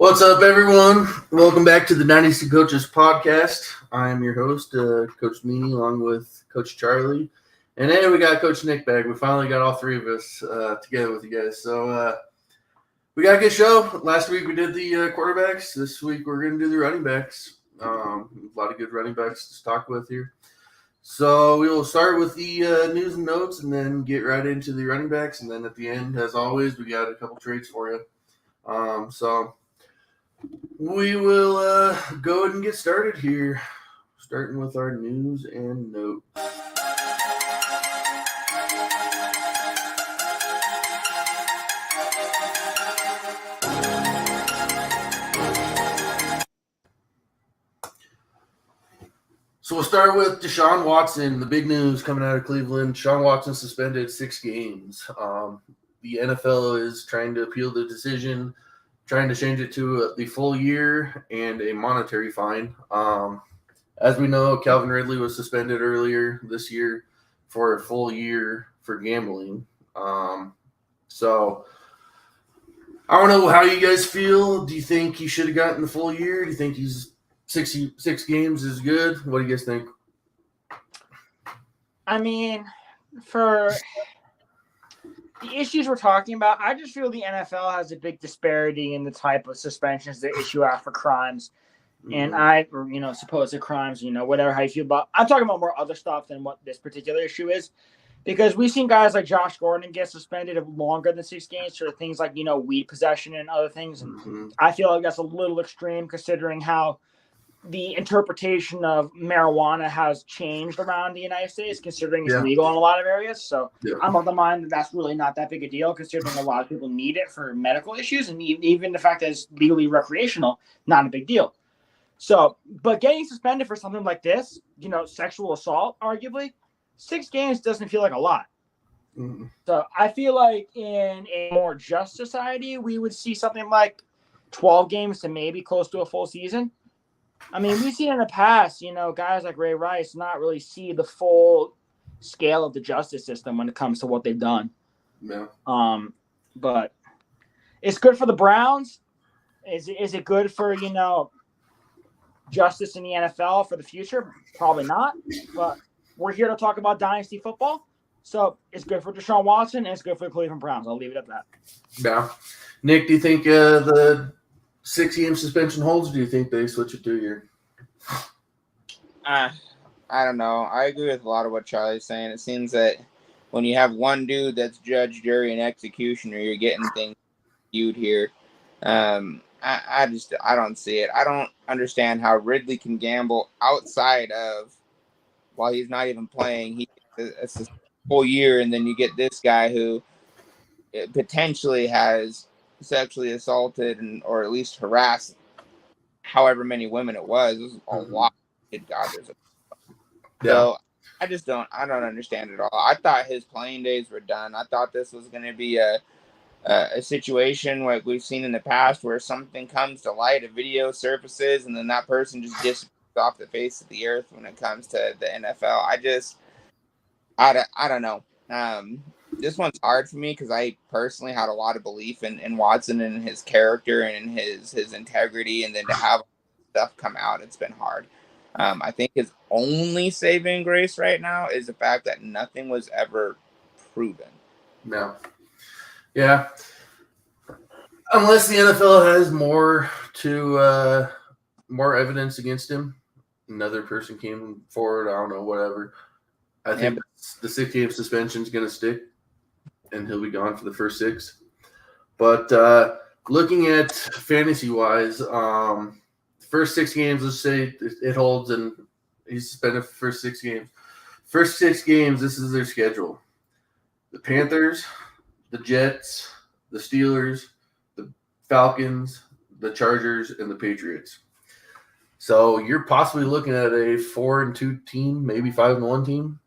What's up, everyone? Welcome back to the Dynasty Coaches podcast. I am your host, Coach Meany, along with Coach Charlie. And then we got Coach Nick back. We finally got all three of us together with you guys. So we got a good show. Last week we did the quarterbacks. This week we're going to do the running backs. A lot of good running backs to talk with here. So we will start with the news and notes and then get right into the running backs. And then at the end, as always, we got a couple trades for you. So we will go ahead and get started here, starting with our news and notes. So we'll start with Deshaun Watson. The big news coming out of Cleveland: Deshaun Watson suspended 6 games. The NFL is trying to appeal the decision, trying to change it to the full year and a monetary fine. As we know, Calvin Ridley was suspended earlier this year for a full year for gambling. So I don't know how you guys feel. Do you think he should have gotten the full year? Do you think he's 6 games is good? What do you guys think? I mean, for the issues we're talking about, I just feel the NFL has a big disparity in the type of suspensions they issue out for crimes. And supposed crimes, whatever, how you feel about. I'm talking about more other stuff than what this particular issue is. Because we've seen guys like Josh Gordon get suspended of longer than 6 games for things like, weed possession and other things. And I feel like that's a little extreme considering how the interpretation of marijuana has changed around the United States, considering it's legal in a lot of areas. So I'm of the mind that that's really not that big a deal, considering a lot of people need it for medical issues. And even the fact that it's legally recreational, not a big deal. So, but getting suspended for something like this, sexual assault, arguably, 6 games doesn't feel like a lot. So I feel like in a more just society, we would see something like 12 games to maybe close to a full season. I mean, we've seen in the past, guys like Ray Rice not really see the full scale of the justice system when it comes to what they've done. Yeah. But it's good for the Browns. Is it good for, justice in the NFL for the future? Probably not. But we're here to talk about dynasty football. So it's good for Deshaun Watson and it's good for the Cleveland Browns. I'll leave it at that. Yeah. Nick, do you think the 6-game suspension holds? Or do you think they switch it to a year? I don't know. I agree with a lot of what Charlie's saying. It seems that when you have one dude that's judge, jury, and executioner, you're getting things skewed here. I don't see it. I don't understand how Ridley can gamble outside of while he's not even playing. It's a full year, and then you get this guy who potentially has sexually assaulted or at least harassed however many women it was. It was a lot. Good God, So I don't understand it all. I thought his playing days were done. I thought this was going to be a situation like we've seen in the past where something comes to light, a video surfaces, and then that person just disappears off the face of the earth when it comes to the NFL. I don't know. This one's hard for me because I personally had a lot of belief in Watson and his character and in his integrity, and then to have stuff come out, it's been hard. I think his only saving grace right now is the fact that nothing was ever proven. No. Yeah. Unless the NFL has more evidence against him, another person came forward, I don't know, whatever. I think the 6-game suspension is going to stick, and he'll be gone for the first 6. But looking at fantasy-wise, first 6 games, let's say it holds, and he's suspended for the first 6 games. First 6 games, this is their schedule. The Panthers, the Jets, the Steelers, the Falcons, the Chargers, and the Patriots. So you're possibly looking at a 4-2 team, maybe 5-1 team.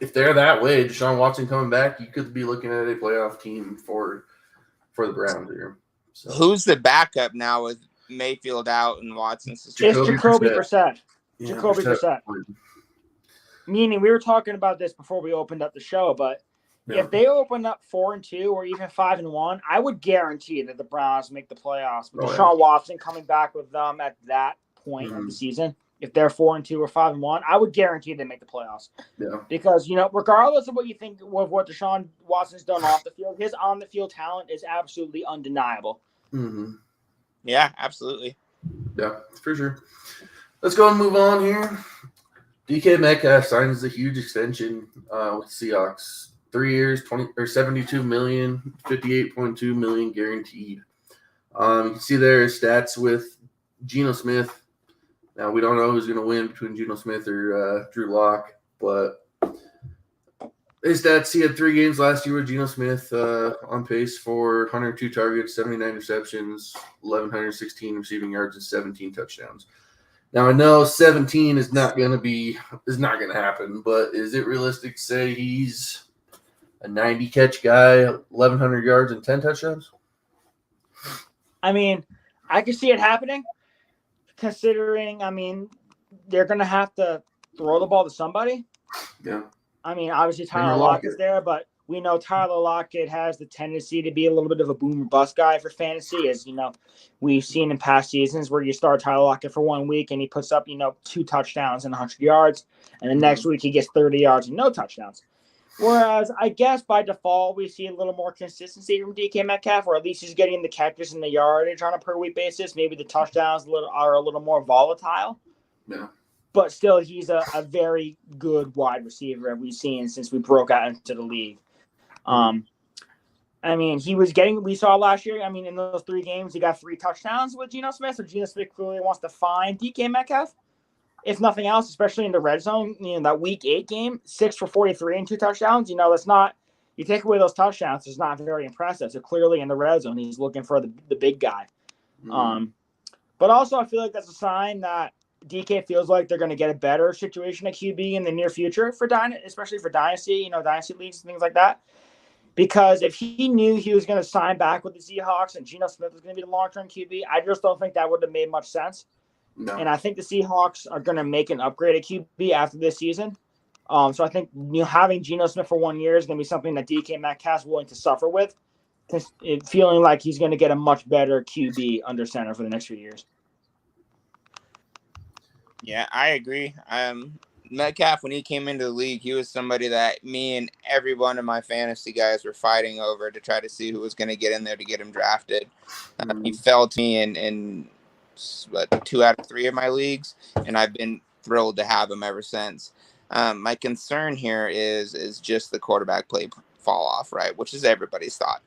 If they're that way, Deshaun Watson coming back, you could be looking at a playoff team for the Browns here. So. Who's the backup now with Mayfield out and Watson? It's Jacoby Brissett. Yeah, Jacoby Brissett. Meaning, we were talking about this before we opened up the show, but if they open up 4-2 or even 5-1, I would guarantee that the Browns make the playoffs. With Deshaun Watson coming back with them at that point of the season, if they're 4-2 or 5-1, I would guarantee they make the playoffs. Yeah. Because, regardless of what you think of what Deshaun Watson's done off the field, his on-the-field talent is absolutely undeniable. Mm-hmm. Yeah, absolutely. Yeah, for sure. Let's go and move on here. DK Metcalf signs a huge extension with Seahawks. 3 years, $72 million, $58.2 million guaranteed. You can see there his stats with Geno Smith. Now, we don't know who's going to win between Geno Smith or Drew Lock, but his stats, he had 3 games last year with Geno Smith on pace for 102 targets, 79 receptions, 1,116 receiving yards, and 17 touchdowns. Now, I know 17 is not going to happen, but is it realistic to say he's a 90-catch guy, 1,100 yards, and 10 touchdowns? I mean, I can see it happening, considering, they're going to have to throw the ball to somebody. Yeah. Obviously Tyler Lockett's there, but we know Tyler Lockett has the tendency to be a little bit of a boom or bust guy for fantasy, as we've seen in past seasons where you start Tyler Lockett for 1 week and he puts up 2 touchdowns and 100 yards, and the next week he gets 30 yards and no touchdowns. Whereas I guess by default we see a little more consistency from DK Metcalf, or at least he's getting the catches and the yardage on a per week basis. Maybe the touchdowns are a little more volatile. Yeah. But still, he's a very good wide receiver we've seen since we broke out into the league. We saw last year, in those 3 games, he got 3 touchdowns with Geno Smith. So Geno Smith clearly wants to find DK Metcalf. If nothing else, especially in the red zone, that week 8 game, 6 for 43 and 2 touchdowns, that's not, you take away those touchdowns, it's not very impressive. So clearly in the red zone, he's looking for the big guy. But also I feel like that's a sign that DK feels like they're going to get a better situation at QB in the near future especially for Dynasty, Dynasty leagues and things like that. Because if he knew he was going to sign back with the Seahawks and Geno Smith was going to be the long-term QB, I just don't think that would have made much sense. No. And I think the Seahawks are going to make an upgrade at QB after this season. So I think having Geno Smith for 1 year is going to be something that DK Metcalf's willing to suffer with, feeling like he's going to get a much better QB under center for the next few years. Yeah, I agree. Metcalf, when he came into the league, he was somebody that me and every one of my fantasy guys were fighting over to try to see who was going to get in there to get him drafted. He fell to me in 2 out of 3 of my leagues, and I've been thrilled to have him ever since. My concern here is just the quarterback play fall off, right? Which is everybody's thought.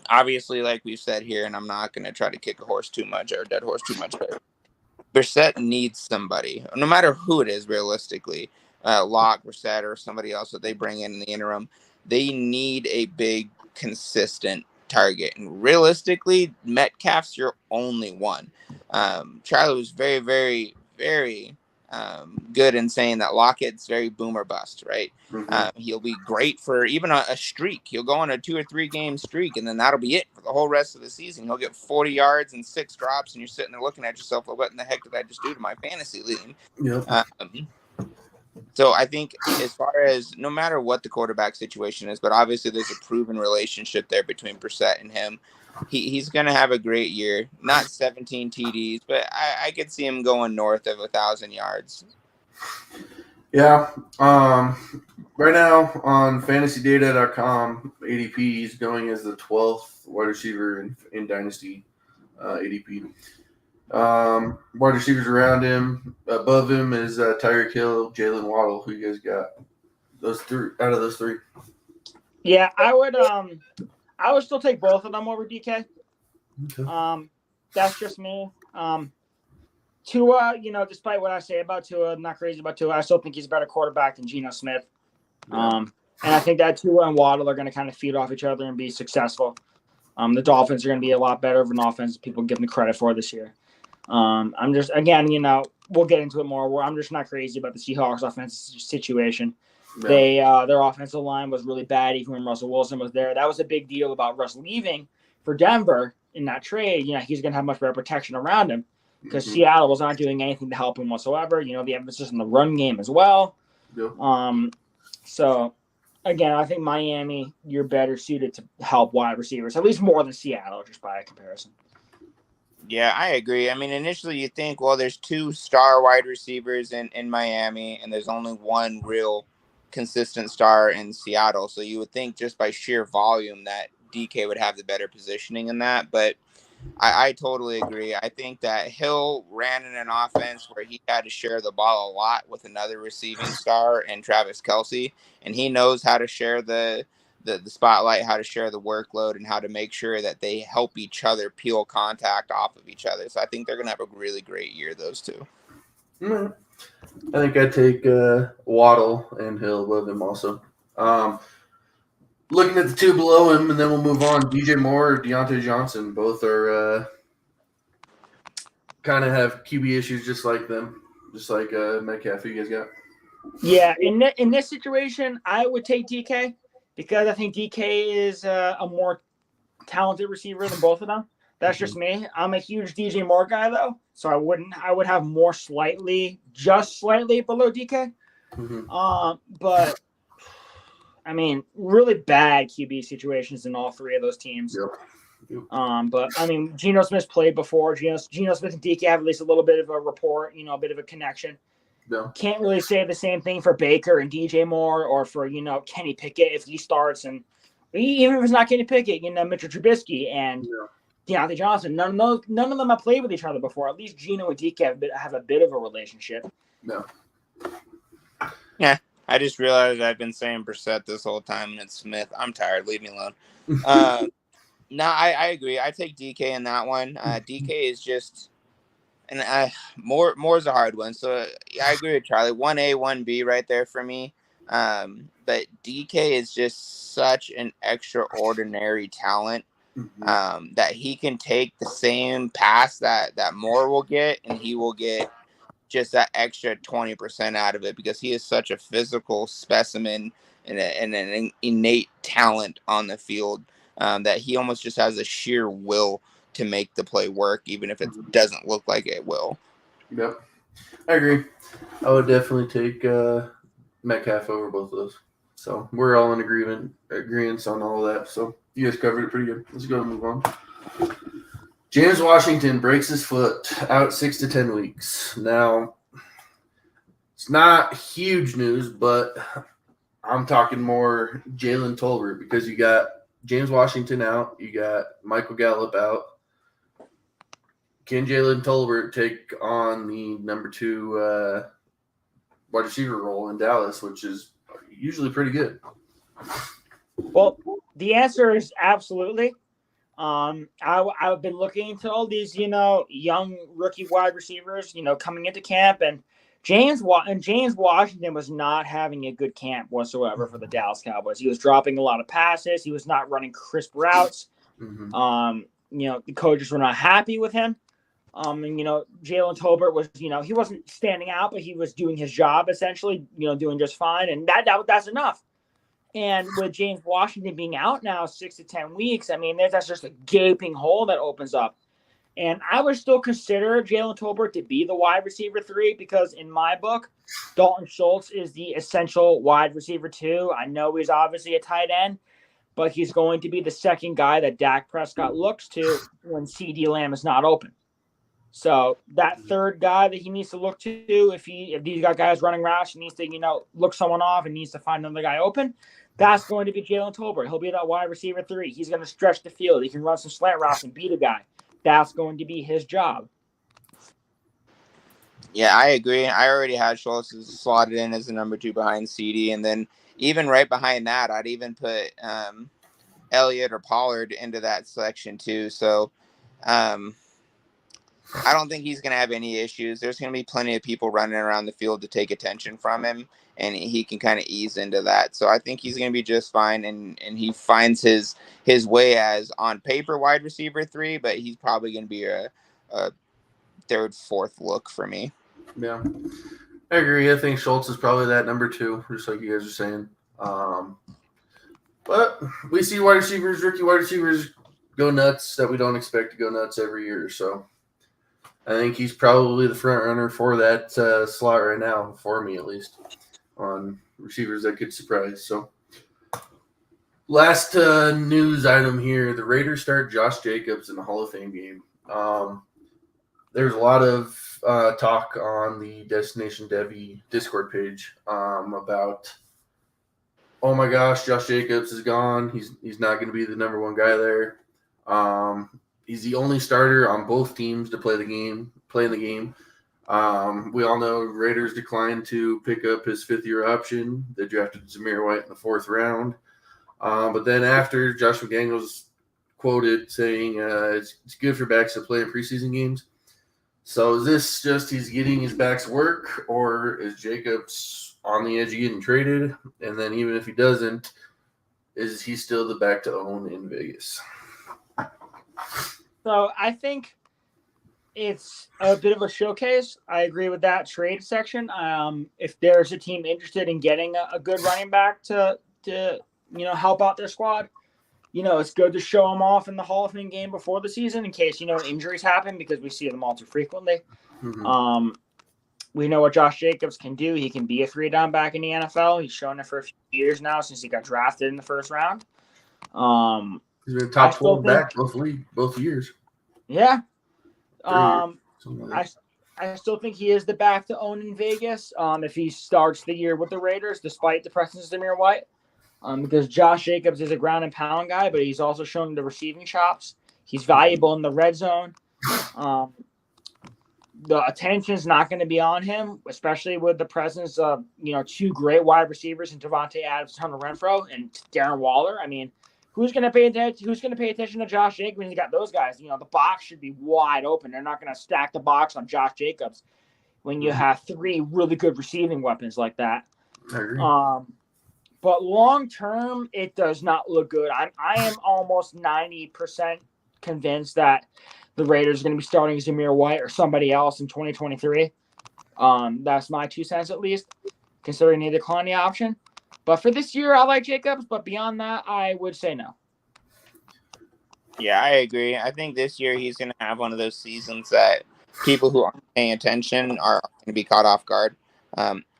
Obviously, like we've said here, and I'm not going to try to kick a horse too much or a dead horse too much, but Brissett needs somebody, no matter who it is, realistically, Locke, Brissett, or somebody else that they bring in the interim. They need a big, consistent target. And realistically, Metcalf's your only one. Charlie was very, very, very good in saying that Lockett's very boom or bust, right? He'll be great for even a streak. He'll go on a 2 or 3 game streak, and then that'll be it for the whole rest of the season. He'll get 40 yards and 6 drops, and you're sitting there looking at yourself like, what in the heck did I just do to my fantasy league? Yep. So I think as far as no matter what the quarterback situation is, but obviously there's a proven relationship there between Brissett and him. He's going to have a great year. Not 17 TDs, but I could see him going north of 1,000 yards. Yeah. Right now on fantasydata.com, ADP is going as the 12th wide receiver in Dynasty ADP. Wide receivers around him. Above him is Tyreek Hill, Jalen Waddle. Who you guys got? Those 3 out of those 3. Yeah, I would still take both of them over DK. Okay. That's just me. Tua, despite what I say about Tua, I'm not crazy about Tua. I still think he's a better quarterback than Geno Smith. And I think that Tua and Waddle are going to kind of feed off each other and be successful. The Dolphins are going to be a lot better of an offense than people give them the credit for this year. I'm just, again, we'll get into it more. I'm just not crazy about the Seahawks offensive situation. Yeah. Their offensive line was really bad even when Russell Wilson was there. That was a big deal about Russ leaving for Denver in that trade. He's going to have much better protection around him because Seattle was not doing anything to help him whatsoever. The emphasis on the run game as well. Yep. So Again, I think Miami, you're better suited to help wide receivers, at least more than Seattle, just by a comparison. Yeah, I agree. I mean, initially you think, well, there's 2 star wide receivers in Miami, and there's only one real consistent star in Seattle. So you would think just by sheer volume that DK would have the better positioning in that. But I totally agree. I think that Hill ran in an offense where he had to share the ball a lot with another receiving star and Travis Kelce, and he knows how to share the spotlight, how to share the workload, and how to make sure that they help each other peel contact off of each other. So I think they're going to have a really great year, those two. Mm-hmm. I think I'd take Waddle and Hill above him also. Looking at the 2 below him, and then we'll move on. DJ Moore or Deontay Johnson, both are kind of have QB issues just like them, just like Metcalf. Who you guys got? Yeah, in this situation, I would take DK because I think DK is a more talented receiver than both of them. That's just me. I'm a huge DJ Moore guy though, so I would have more just slightly below DK. Mm-hmm. But I mean, really bad QB situations in all 3 of those teams. Yep. But I mean, Geno Smith's played before. Geno Smith and DK have at least a little bit of a rapport, a bit of a connection. No. Can't really say the same thing for Baker and DJ Moore or for, Kenny Pickett if he starts, and even if it's not Kenny Pickett, Mitchell Trubisky and Deontay Johnson. None of them have played with each other before. At least Geno and DK have a bit of a relationship. No. Yeah, I just realized I've been saying Brissett this whole time, and it's Smith. I'm tired. Leave me alone. No, I agree. I take DK in that one. DK is just, and Moore's a hard one. So I agree with Charlie. 1A, 1B right there for me. But DK is just such an extraordinary talent that he can take the same pass that Moore will get, and he will get just that extra 20% out of it because he is such a physical specimen and an innate talent on the field that he almost just has a sheer will to make the play work, even if it doesn't look like it will. Yep. I agree. I would definitely take Metcalf over both of those. So we're all in agreement on all of that. So you guys covered it pretty good. Let's go and move on. James Washington breaks his foot, out 6 to 10 weeks. Now, it's not huge news, but I'm talking more Jalen Tolbert because you got James Washington out, you got Michael Gallup out. Can Jalen Tolbert take on the number 2 wide receiver role in Dallas, which is usually pretty good? Well, the answer is absolutely. I've been looking into all these, young rookie wide receivers, coming into camp, and James Washington was not having a good camp whatsoever for the Dallas Cowboys. He was dropping a lot of passes. He was not running crisp routes. The coaches were not happy with him. And Jalen Tolbert was, he wasn't standing out, but he was doing his job essentially, doing just fine, and that's enough. And with James Washington being out now 6 to 10 weeks, I mean, that's just a gaping hole that opens up. And I would still consider Jalen Tolbert to be the wide receiver 3 because in my book, Dalton Schultz is the essential wide receiver 2. I know he's obviously a tight end, but he's going to be the second guy that Dak Prescott looks to when CeeDee Lamb is not open. So that third guy that he needs to look to, if these guys running routes, he needs to, look someone off and needs to find another guy open. That's going to be Jalen Tolbert. He'll be that wide receiver 3. He's going to stretch the field. He can run some slant routes and beat a guy. That's going to be his job. Yeah, I agree. I already had Schultz slotted in as the number 2 behind CeeDee, and then even right behind that, I'd even put Elliott or Pollard into that selection too. So I don't think he's going to have any issues. There's going to be plenty of people running around the field to take attention from him, and he can kind of ease into that. So I think he's going to be just fine, and he finds his way as on paper wide receiver 3, but he's probably going to be a 3rd, 4th look for me. Yeah, I agree. I think Schultz is probably that number 2, just like you guys are saying. But we see rookie wide receivers go nuts that we don't expect to go nuts every year. So I think he's probably the front runner for that slot right now, for me at least, on receivers that could surprise. So Last news item here: the Raiders start Josh Jacobs in the Hall of Fame game. There's a lot of talk on the Destination Devy Discord page about, oh my gosh, Josh Jacobs is gone. He's not going to be the number one guy there. He's the only starter on both teams to play in the game. We all know Raiders declined to pick up his fifth-year option. They drafted Zamir White in the 4th round. But then after, Josh McDaniels quoted saying it's good for backs to play in preseason games. So is this just he's getting his backs work, or is Jacobs on the edge of getting traded? And then even if he doesn't, is he still the back to own in Vegas? So I think it's a bit of a showcase. I agree with that trade section. If there's a team interested in getting a good running back to help out their squad, it's good to show them off in the Hall of Fame game before the season in case, injuries happen, because we see them all too frequently. Mm-hmm. We know what Josh Jacobs can do. He can be a 3-down back in the NFL. He's shown it for a few years now since he got drafted in the 1st round. He's been a top 12 back both years. Yeah. I still think he is the back to own in Vegas if he starts the year with the Raiders, despite the presence of Zamir White. Because Josh Jacobs is a ground and pound guy, but he's also shown the receiving chops. He's valuable in the red zone. The attention is not going to be on him, especially with the presence of 2 great wide receivers in Devontae Adams, Hunter Renfrow, and Darren Waller. I mean, who's going to pay attention to Josh Jacobs when you got those guys? The box should be wide open. They're not going to stack the box on Josh Jacobs when you have 3 really good receiving weapons like that. I agree. But long term, it does not look good. I am almost 90% convinced that the Raiders are going to be starting Zamir White or somebody else in 2023. That's my 2 cents at least, considering they decline the option. But for this year, I like Jacobs. But beyond that, I would say no. Yeah, I agree. I think this year he's going to have one of those seasons that people who aren't paying attention are going to be caught off guard.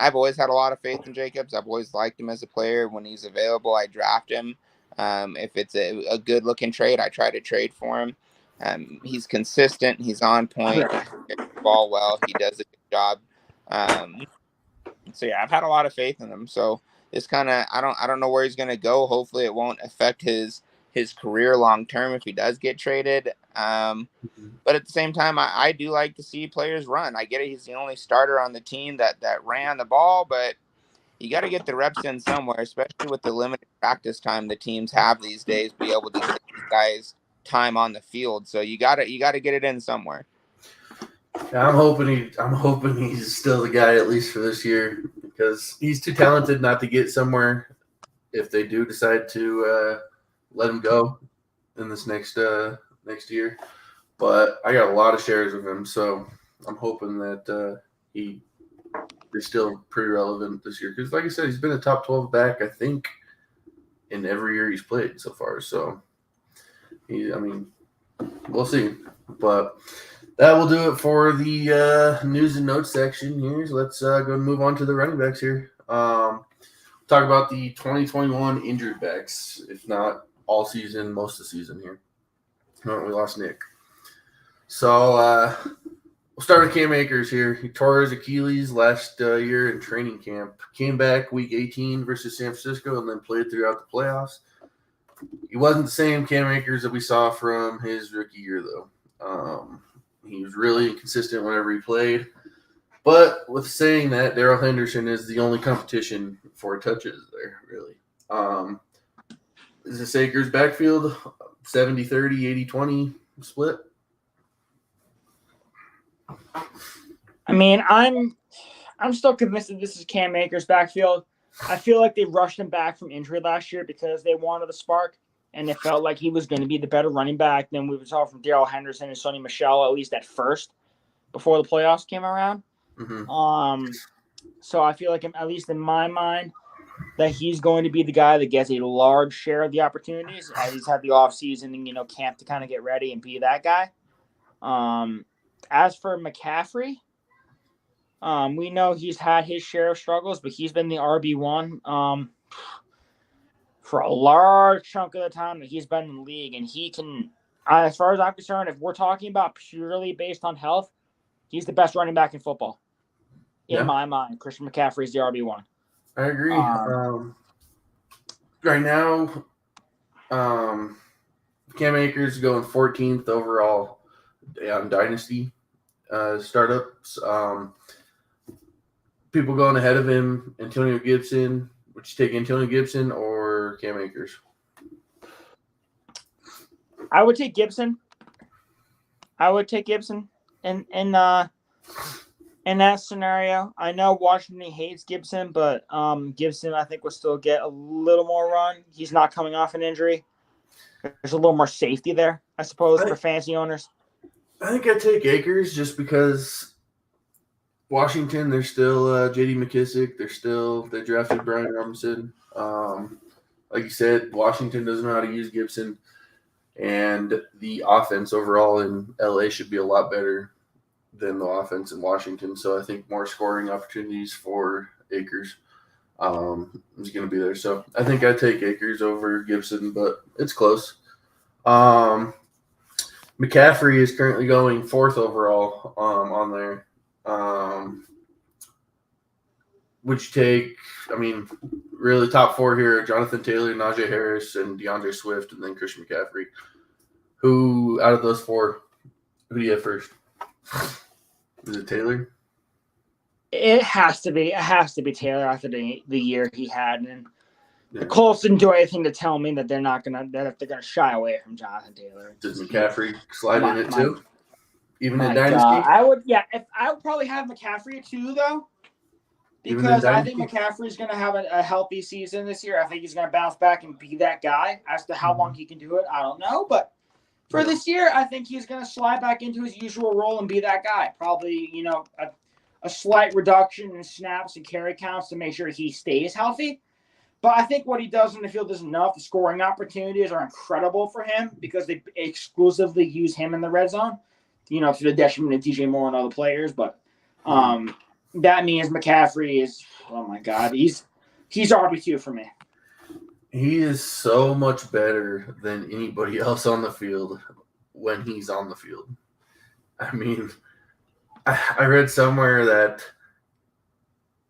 I've always had a lot of faith in Jacobs. I've always liked him as a player. When he's available, I draft him. If it's a good-looking trade, I try to trade for him. He's consistent. He's on point. He gets the ball well. He does a good job. So yeah, I've had a lot of faith in him. So it's kind of I don't know where he's going to go. Hopefully, it won't affect his career long term if he does get traded. But at the same time, I do like to see players run. I get it. He's the only starter on the team that ran the ball, but you got to get the reps in somewhere, especially with the limited practice time the teams have these days, be able to get these guys time on the field. So you got to get it in somewhere. Yeah, I'm hoping he's still the guy, at least for this year, because he's too talented not to get somewhere if they do decide to let him go in this next year. But I got a lot of shares of him, so I'm hoping that he is still pretty relevant this year. Because, like I said, he's been a top 12 back, I think, in every year he's played so far. So, we'll see. But that will do it for the news and notes section here. So let's go and move on to the running backs here. Talk about the 2021 injured backs, if not all season, most of the season here. We lost Nick. So we'll start with Cam Akers here. He tore his Achilles last year in training camp. Came back week 18 versus San Francisco and then played throughout the playoffs. He wasn't the same Cam Akers that we saw from his rookie year, though. He was really inconsistent whenever he played. But with saying that, Darrell Henderson is the only competition for touches there, really. Is this Akers backfield 70-30, 80-20 split? I mean, I'm still convinced that this is Cam Akers' backfield. I feel like they rushed him back from injury last year because they wanted a spark, and it felt like he was going to be the better running back than we saw from Darrell Henderson and Sonny Michel, at least at first, before the playoffs came around. Mm-hmm. So I feel like, at least in my mind, that he's going to be the guy that gets a large share of the opportunities, as he's had the offseason and camp to kind of get ready and be that guy. As for McCaffrey, we know he's had his share of struggles, but he's been the RB1 for a large chunk of the time that he's been in the league. And he can, as far as I'm concerned, if we're talking about purely based on health, he's the best running back in football. In my mind, Christian McCaffrey is the RB1. I agree. Right now, Cam Akers going 14th overall on Dynasty startups. People going ahead of him, Antonio Gibson. Would you take Antonio Gibson or Cam Akers? I would take Gibson. In that scenario. I know Washington hates Gibson, but Gibson I think will still get a little more run. He's not coming off an injury. There's a little more safety there, I suppose, for fantasy owners. I think I'd take Akers just because Washington, they're still J.D. McKissick. They drafted Brian Robinson. Like you said, Washington doesn't know how to use Gibson. And the offense overall in L.A. should be a lot better than the offense in Washington. So I think more scoring opportunities for Akers is going to be there. So I think I'd take Akers over Gibson, but it's close. McCaffrey is currently going 4th overall on there. Would you take, really top 4 here, Jonathan Taylor, Najee Harris, and DeAndre Swift, and then Christian McCaffrey. Who, out of those 4, who do you have first? Is it Taylor? It has to be Taylor after the year he had. And the Colts didn't do anything to tell me that they're gonna shy away from Jonathan Taylor. Does McCaffrey slide in it too? Even in Dynasty? I would probably have McCaffrey too, though. Because I think McCaffrey's going to have a healthy season this year. I think he's going to bounce back and be that guy. As to how long he can do it, I don't know. But for this year, I think he's going to slide back into his usual role and be that guy. Probably, a slight reduction in snaps and carry counts to make sure he stays healthy. But I think what he does in the field is enough. The scoring opportunities are incredible for him because they exclusively use him in the red zone, to the detriment of DJ Moore and other players. But that means McCaffrey is, oh my God, he's RB2 for me. He is so much better than anybody else on the field when he's on the field. I read somewhere that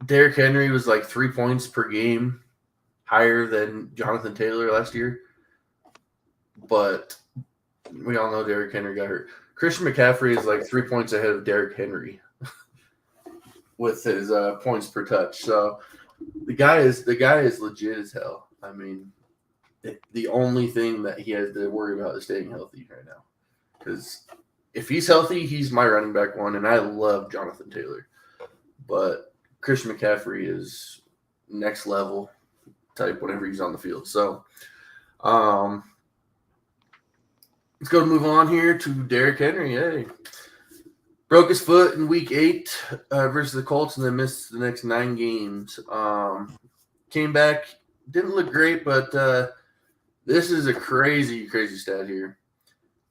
Derrick Henry was like 3 points per game higher than Jonathan Taylor last year. But we all know Derrick Henry got hurt. Christian McCaffrey is like 3 points ahead of Derrick Henry with his points per touch. So the guy is legit as hell. The only thing that he has to worry about is staying healthy right now. Because if he's healthy, he's my running back 1, and I love Jonathan Taylor. But Christian McCaffrey is next level type whenever he's on the field. So let's go move on here to Derrick Henry. Hey. Broke his foot in week 8 versus the Colts and then missed the next 9 games. Came back, didn't look great, but this is a crazy, crazy stat here.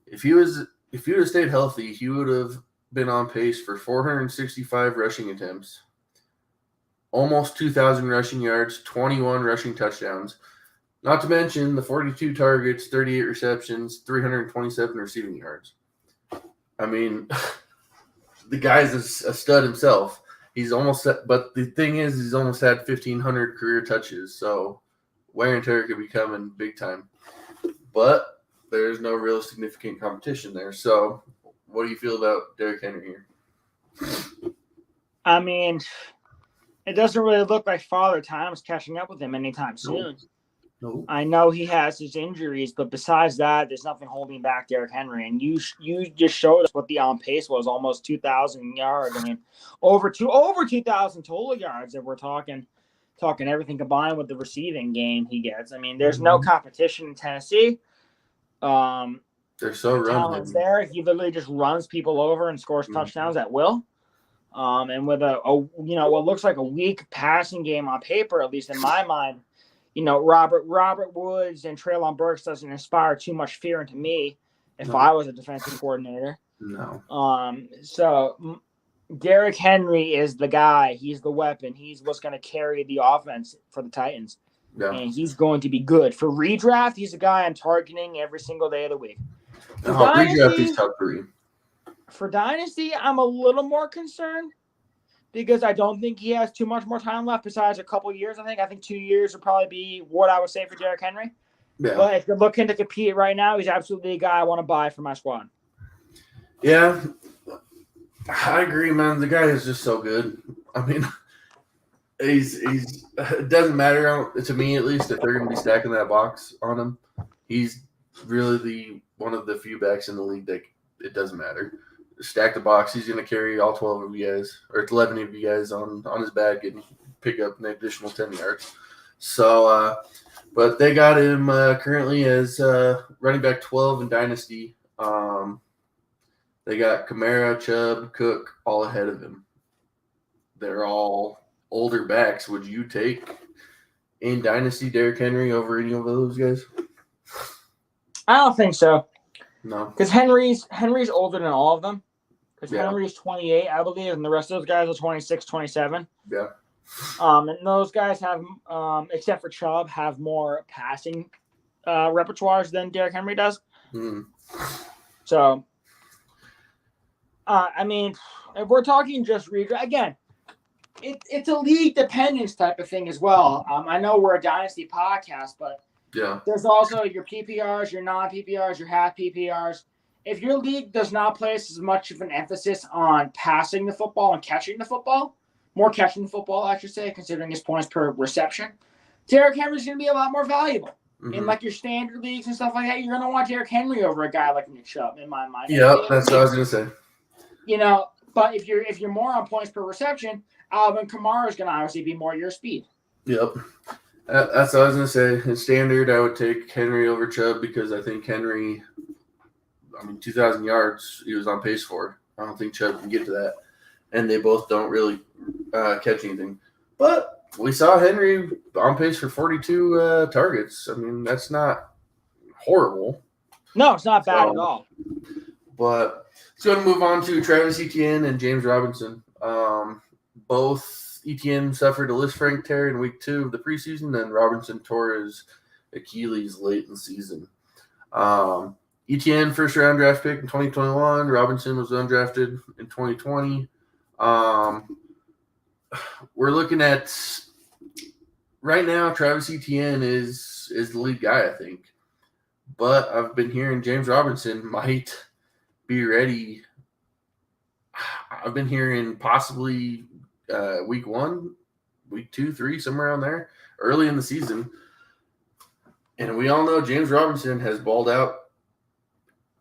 If he would have stayed healthy, he would have been on pace for 465 rushing attempts, almost 2,000 rushing yards, 21 rushing touchdowns. Not to mention the 42 targets, 38 receptions, 327 receiving yards. The guy's a stud himself. But the thing is, he's almost had 1,500 career touches. So wear and tear could be coming big time. But there's no real significant competition there. So what do you feel about Derrick Henry here? It doesn't really look like Father Time's catching up with him anytime soon. No. I know he has his injuries, but besides that, there's nothing holding back Derrick Henry. And you just showed us what the on pace was, almost 2,000 yards. Over 2,000 total yards if we're talking everything combined with the receiving game he gets. There's no competition in Tennessee. They're so talent's there. He literally just runs people over and scores touchdowns at will. And with what looks like a weak passing game on paper, at least in my mind. Robert Woods and Treylon Burks doesn't inspire too much fear into me if I was a defensive coordinator. No. So Derrick Henry is the guy. He's the weapon. He's what's going to carry the offense for the Titans. Yeah. And he's going to be good. For redraft, he's a guy I'm targeting every single day of the week. Redraft, he's top 3. For Dynasty, I'm a little more concerned because I don't think he has too much more time left besides a couple years. I think 2 years would probably be what I would say for Derrick Henry. Yeah. But if you're looking to compete right now, he's absolutely a guy I want to buy for my squad. Yeah, I agree, man. The guy is just so good. I mean, he's it doesn't matter to me, at least, if they're going to be stacking that box on him. He's really one of the few backs in the league that it doesn't matter. Stack the box. He's going to carry all 12 of you guys, or 11 of you guys on his back and pick up an additional 10 yards. So, but they got him currently as running back 12 in Dynasty. They got Kamara, Chubb, Cook all ahead of him. They're all older backs. Would you take in Dynasty Derrick Henry over any of those guys? I don't think so. No. Because Henry's older than all of them. Because Yeah. Henry's 28, I believe, and the rest of those guys are 26, 27. Yeah. And those guys have, except for Chubb, have more passing repertoires than Derrick Henry does. Mm. So, I mean, if we're talking just redraft, again, it's a league dependence type of thing as well. I know we're a Dynasty podcast, but Yeah. there's also your PPRs, your non-PPRs, your half PPRs. If your league does not place as much of an emphasis on passing the football and catching the football, more catching the football, I should say, considering his points per reception, Derrick Henry's going to be a lot more valuable. Mm-hmm. In like your standard leagues and stuff like that, you're going to want Derrick Henry over a guy like Nick Chubb, in my mind. Yeah, that's what I was going to say. You know, but if you're more on points per reception, Alvin Kamara is going to obviously be more your speed. Yep. That's what I was going to say. In standard, I would take Henry over Chubb because I think Henry, 2,000 yards he was on pace for. I don't think Chubb can get to that. And they both don't really catch anything. But we saw Henry on pace for 42 targets. I mean, that's not horrible. No, it's not bad at all. But let's go and move on to Travis Etienne and James Robinson. Both Etienne suffered a Lisfranc tear in week 2 of the preseason, and Robinson tore his Achilles late in the season. Etienne, first-round draft pick in 2021. Robinson was undrafted in 2020. We're looking at right now, Travis Etienne is the lead guy, I think. But I've been hearing James Robinson might be ready. I've been hearing possibly week 1, week 2, 3, somewhere around there, early in the season. And we all know James Robinson has balled out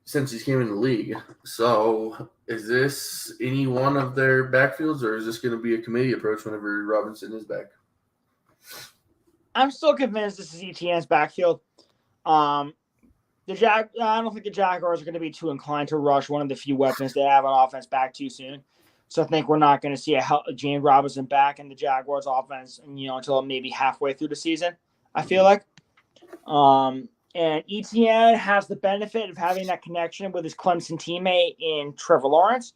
since he came in the league. So is this any one of their backfields, or is this going to be a committee approach whenever Robinson is back? I'm still convinced this is Etienne's backfield. I don't think the Jaguars are going to be too inclined to rush one of the few weapons they have on offense back too soon. So I think we're not going to see a James Robinson back in the Jaguars offense, until maybe halfway through the season, I feel like. And Etienne has the benefit of having that connection with his Clemson teammate in Trevor Lawrence,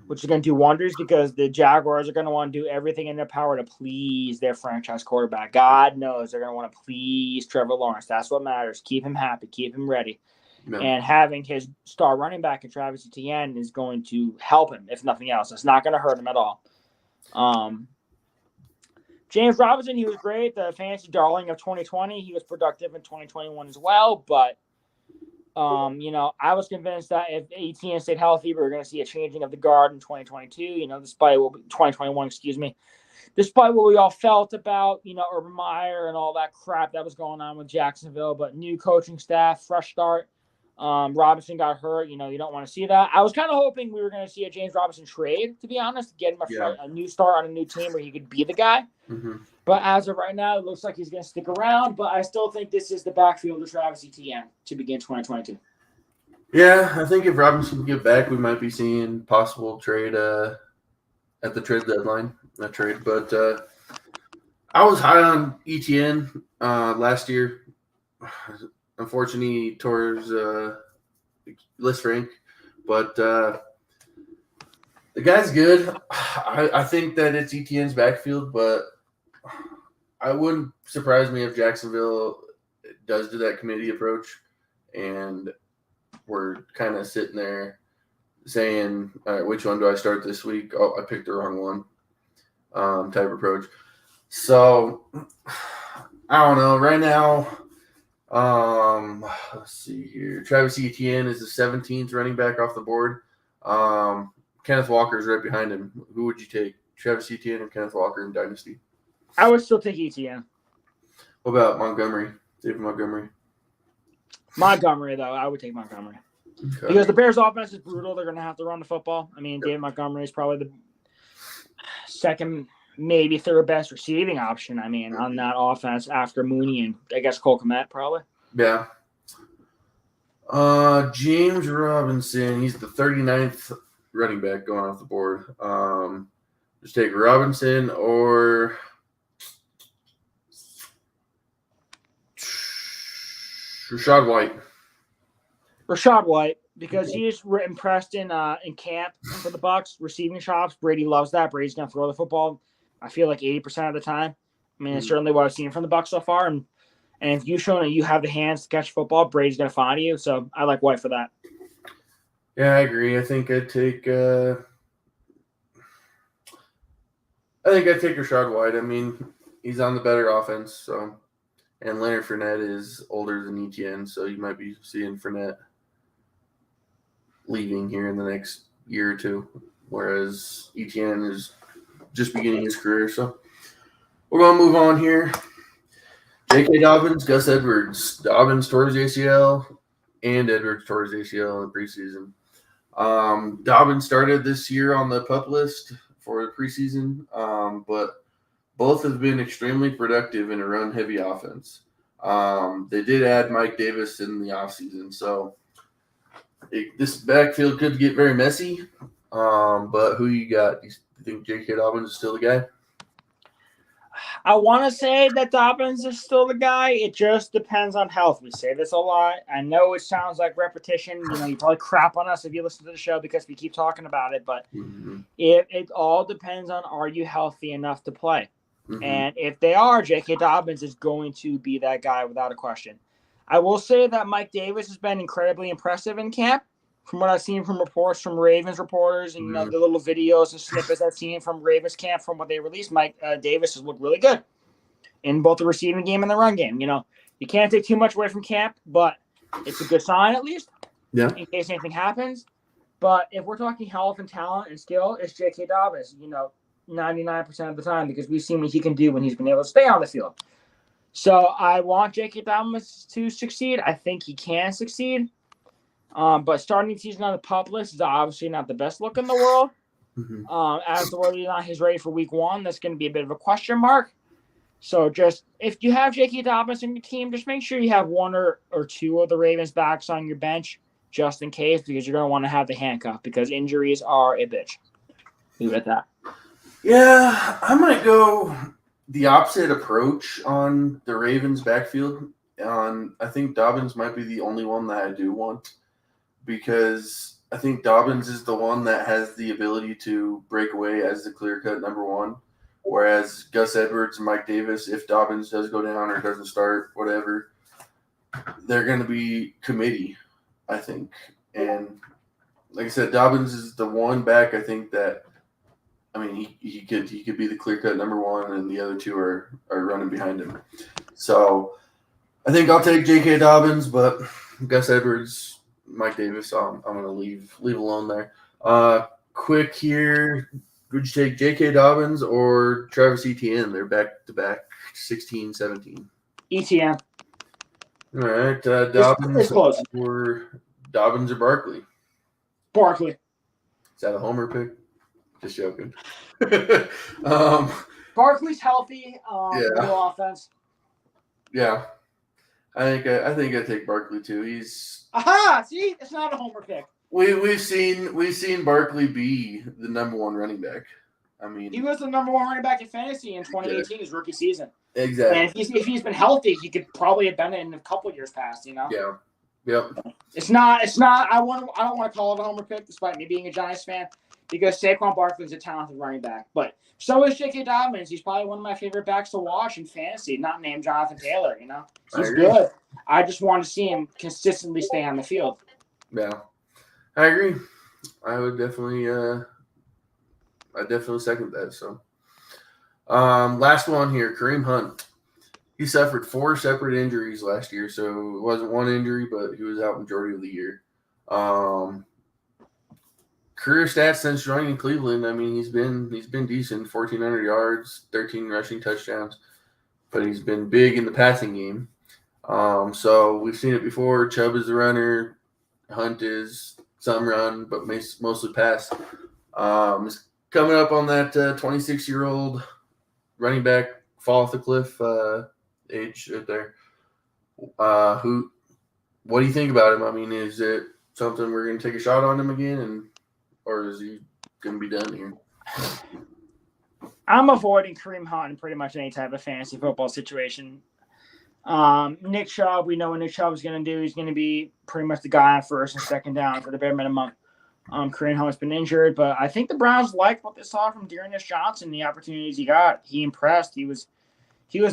which is going to do wonders because the Jaguars are going to want to do everything in their power to please their franchise quarterback. God knows they're going to want to please Trevor Lawrence. That's what matters. Keep him happy. Keep him ready. Yeah. And having his star running back in Travis Etienne is going to help him, if nothing else. It's not going to hurt him at all. James Robinson, he was great, the fantasy darling of 2020. He was productive in 2021 as well. But, I was convinced that if Etienne stayed healthy, we were going to see a changing of the guard in 2022, despite 2021, despite what we all felt about, Urban Meyer and all that crap that was going on with Jacksonville. But new coaching staff, fresh start. Robinson got hurt. You don't want to see that. I was kind of hoping we were going to see a James Robinson trade, to be honest, get him a new start on a new team where he could be the guy. Mm-hmm. But as of right now, it looks like he's going to stick around. But I still think this is the backfield of Travis Etienne to begin 2022. Yeah, I think if Robinson can get back, we might be seeing possible trade at the trade deadline. Not trade, but I was high on Etienne last year. Unfortunately, he tore his Lisfranc, but the guy's good. I think that it's Etienne's backfield, but I wouldn't surprise me if Jacksonville does do that committee approach, and we're kind of sitting there saying, all right, which one do I start this week? Oh, I picked the wrong one, type approach. So I don't know. Right now, let's see here. Travis Etienne is the 17th running back off the board. Kenneth Walker is right behind him. Who would you take? Travis Etienne or Kenneth Walker in Dynasty? I would still take Etienne. What about Montgomery? David Montgomery. Montgomery, though. I would take Montgomery. Okay. Because the Bears' offense is brutal. They're going to have to run the football. I mean, David Montgomery is probably the second, maybe third best receiving option, on that offense after Mooney and, I guess, Cole Kmet, probably. Yeah. James Robinson, he's the 39th running back going off the board. Just take Robinson or Rashad White. Rashad White, because he's impressed in camp for the Bucs, receiving chops. Brady loves that. Brady's going to throw the football, I feel like 80% of the time. It's certainly what I've seen from the Bucs so far. And if you've shown that you have the hands to catch football, Brady's going to find you. So I like White for that. Yeah, I agree. I think I'd take Rashad White. He's on the better offense, so. And Leonard Fournette is older than Etienne, so you might be seeing Fournette leaving here in the next year or two, whereas Etienne is just beginning his career. So we're going to move on here. J.K. Dobbins, Gus Edwards. Dobbins tore his ACL, and Edwards tore his ACL in the preseason. Dobbins started this year on the PUP list for the preseason, but both have been extremely productive in a run-heavy offense. They did add Mike Davis in the offseason, so this backfield could get very messy. But who you got? Do you think J.K. Dobbins is still the guy? I want to say that Dobbins is still the guy. It just depends on health. We say this a lot. I know it sounds like repetition. You probably crap on us if you listen to the show because we keep talking about it. But it all depends on, are you healthy enough to play? Mm-hmm. And if they are, J.K. Dobbins is going to be that guy without a question. I will say that Mike Davis has been incredibly impressive in camp. From what I've seen from reports from Ravens reporters and the little videos and snippets I've seen from Ravens camp from what they released, Mike Davis has looked really good in both the receiving game and the run game. You can't take too much away from camp, but it's a good sign at least in case anything happens. But if we're talking health and talent and skill, it's J.K. Dobbins, 99% of the time, because we've seen what he can do when he's been able to stay on the field. So I want J.K. Dobbins to succeed. I think he can succeed. But starting season on the PUP list is obviously not the best look in the world. As to whether or not he's ready for week one, that's going to be a bit of a question mark. So just if you have J.K. Dobbins in your team, just make sure you have one or two of the Ravens backs on your bench just in case, because you're going to want to have the handcuff because injuries are a bitch. Leave it at that. Yeah, I might go the opposite approach on the Ravens backfield. I think Dobbins might be the only one that I do want, because I think Dobbins is the one that has the ability to break away as the clear-cut number one, whereas Gus Edwards and Mike Davis, if Dobbins does go down or doesn't start, whatever, they're going to be committee, I think. And like I said, Dobbins is the one back I think that, he could be the clear-cut number one, and the other two are running behind him. So I think I'll take J.K. Dobbins, but Gus Edwards, Mike Davis, I'm going to leave alone there. Quick here, would you take J.K. Dobbins or Travis Etienne? They're back-to-back 16, 17. Etienne. All right, Dobbins or Barkley? Barkley. Is that a homer pick? Just joking. Barkley's healthy. No offense. Yeah. I think I take Barkley too. He's see, it's not a homer pick. We've seen Barkley be the number one running back. He was the number one running back in fantasy in 2018, his rookie season. Exactly. And if he's been healthy, he could probably have been it in a couple years past. Yeah. Yep. It's not. I don't want to call it a homer pick, despite me being a Giants fan. because Saquon Barkley's a talented running back. But so is J.K. Dobbins. He's probably one of my favorite backs to watch in fantasy, not named Jonathan Taylor, you know? He's good. I just want to see him consistently stay on the field. Yeah, I agree. I would definitely second that. So, last one here, Kareem Hunt. He suffered 4 separate injuries last year, so it wasn't one injury, but he was out majority of the year. Career stats since joining Cleveland, I mean, he's been decent, 1,400 yards, 13 rushing touchdowns, but he's been big in the passing game. So we've seen it before. Chubb is the runner, Hunt is some run, but mostly pass. He's coming up on that 26-year-old running back fall off the cliff age right there. What do you think about him? I mean, is it something we're going to take a shot on him again, or is he going to be done here? I'm avoiding Kareem Hunt in pretty much any type of fantasy football situation. Nick Chubb, we know what Nick Chubb is going to do. He's going to be pretty much the guy on first and second down for the bare minimum. Kareem Hunt's been injured, but I think the Browns liked what they saw from Dearness Johnson, the opportunities he got. He impressed. He was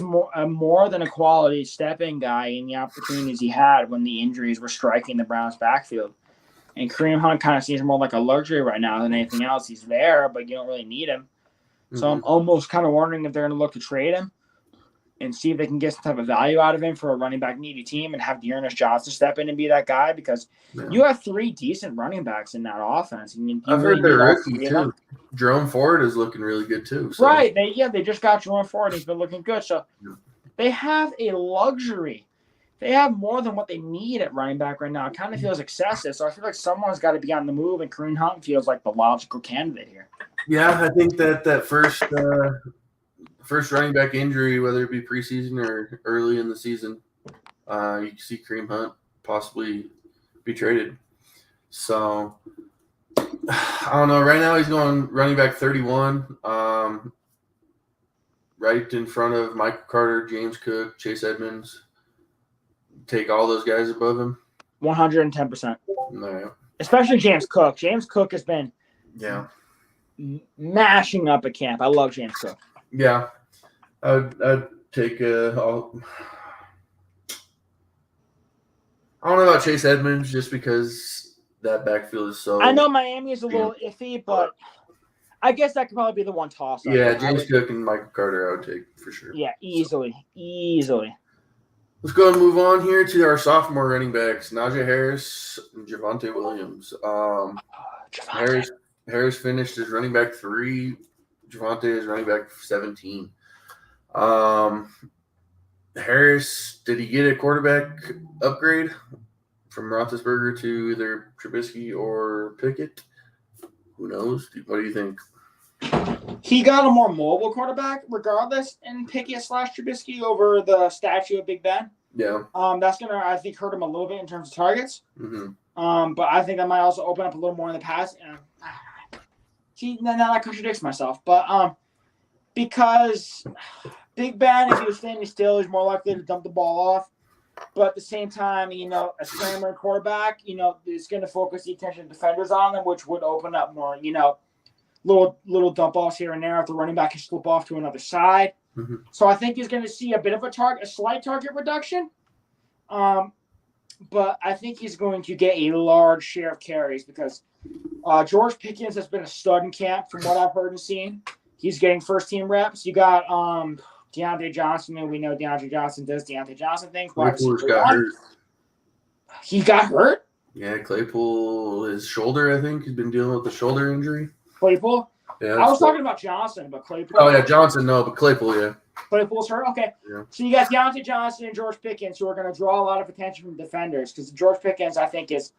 more than a quality step-in guy in the opportunities he had when the injuries were striking the Browns' backfield. And Kareem Hunt kind of seems more like a luxury right now than anything else. He's there, but you don't really need him. Mm-hmm. So I'm almost kind of wondering if they're going to look to trade him and see if they can get some type of value out of him for a running back needy team and have Dearness Johnson step in and be that guy, because you have 3 decent running backs in that offense. And I've heard they're rookie too. Jerome Ford is looking really good too. So. Right. They just got Jerome Ford. He's been looking good. So they have a luxury. They have more than what they need at running back right now. It kind of feels excessive. So I feel like someone's got to be on the move, and Kareem Hunt feels like the logical candidate here. Yeah, I think that first running back injury, whether it be preseason or early in the season, you can see Kareem Hunt possibly be traded. So I don't know. Right now he's going running back 31, right in front of Michael Carter, James Cook, Chase Edmonds. Take all those guys above him. 110%. No. Especially James Cook. James Cook has been mashing up at camp. I love James Cook. Yeah, I'd take I don't know about Chase Edmonds just because that backfield is so. I know Miami is a little iffy, but I guess that could probably be the one toss. Yeah, James Cook and Michael Carter I would take for sure. Yeah, easily. Let's go and move on here to our sophomore running backs, Najee Harris and Javonte Williams. Harris finished as running back 3. Javonte is running back 17. Harris, did he get a quarterback upgrade from Roethlisberger to either Trubisky or Pickett? Who knows? What do you think? He got a more mobile quarterback, regardless, in Pickett/Trubisky over the statue of Big Ben. Yeah. That's gonna, I think, hurt him a little bit in terms of targets. Mm-hmm. But I think that might also open up a little more in the pass. Now that contradicts myself, but because Big Ben, if he was standing still, he's more likely to dump the ball off. But at the same time, a scrambler quarterback, is going to focus the attention of defenders on them, which would open up more, little dump offs here and there if the running back can slip off to another side. Mm-hmm. So I think he's going to see a bit of a slight target reduction. But I think he's going to get a large share of carries because George Pickens has been a stud in camp from what I've heard and seen. He's getting first-team reps. You got Deontay Johnson, and we know Deontay Johnson does Deontay Johnson things. Claypool got hurt. He got hurt? Yeah, Claypool, his shoulder, I think. He's been dealing with the shoulder injury. Claypool? Yeah, I was talking about Johnson, but Claypool. Oh, yeah, Johnson, no, but Claypool, yeah. Claypool's hurt? Okay. Yeah. So you got Deontay Johnson and George Pickens who are going to draw a lot of attention from defenders because George Pickens, I think, is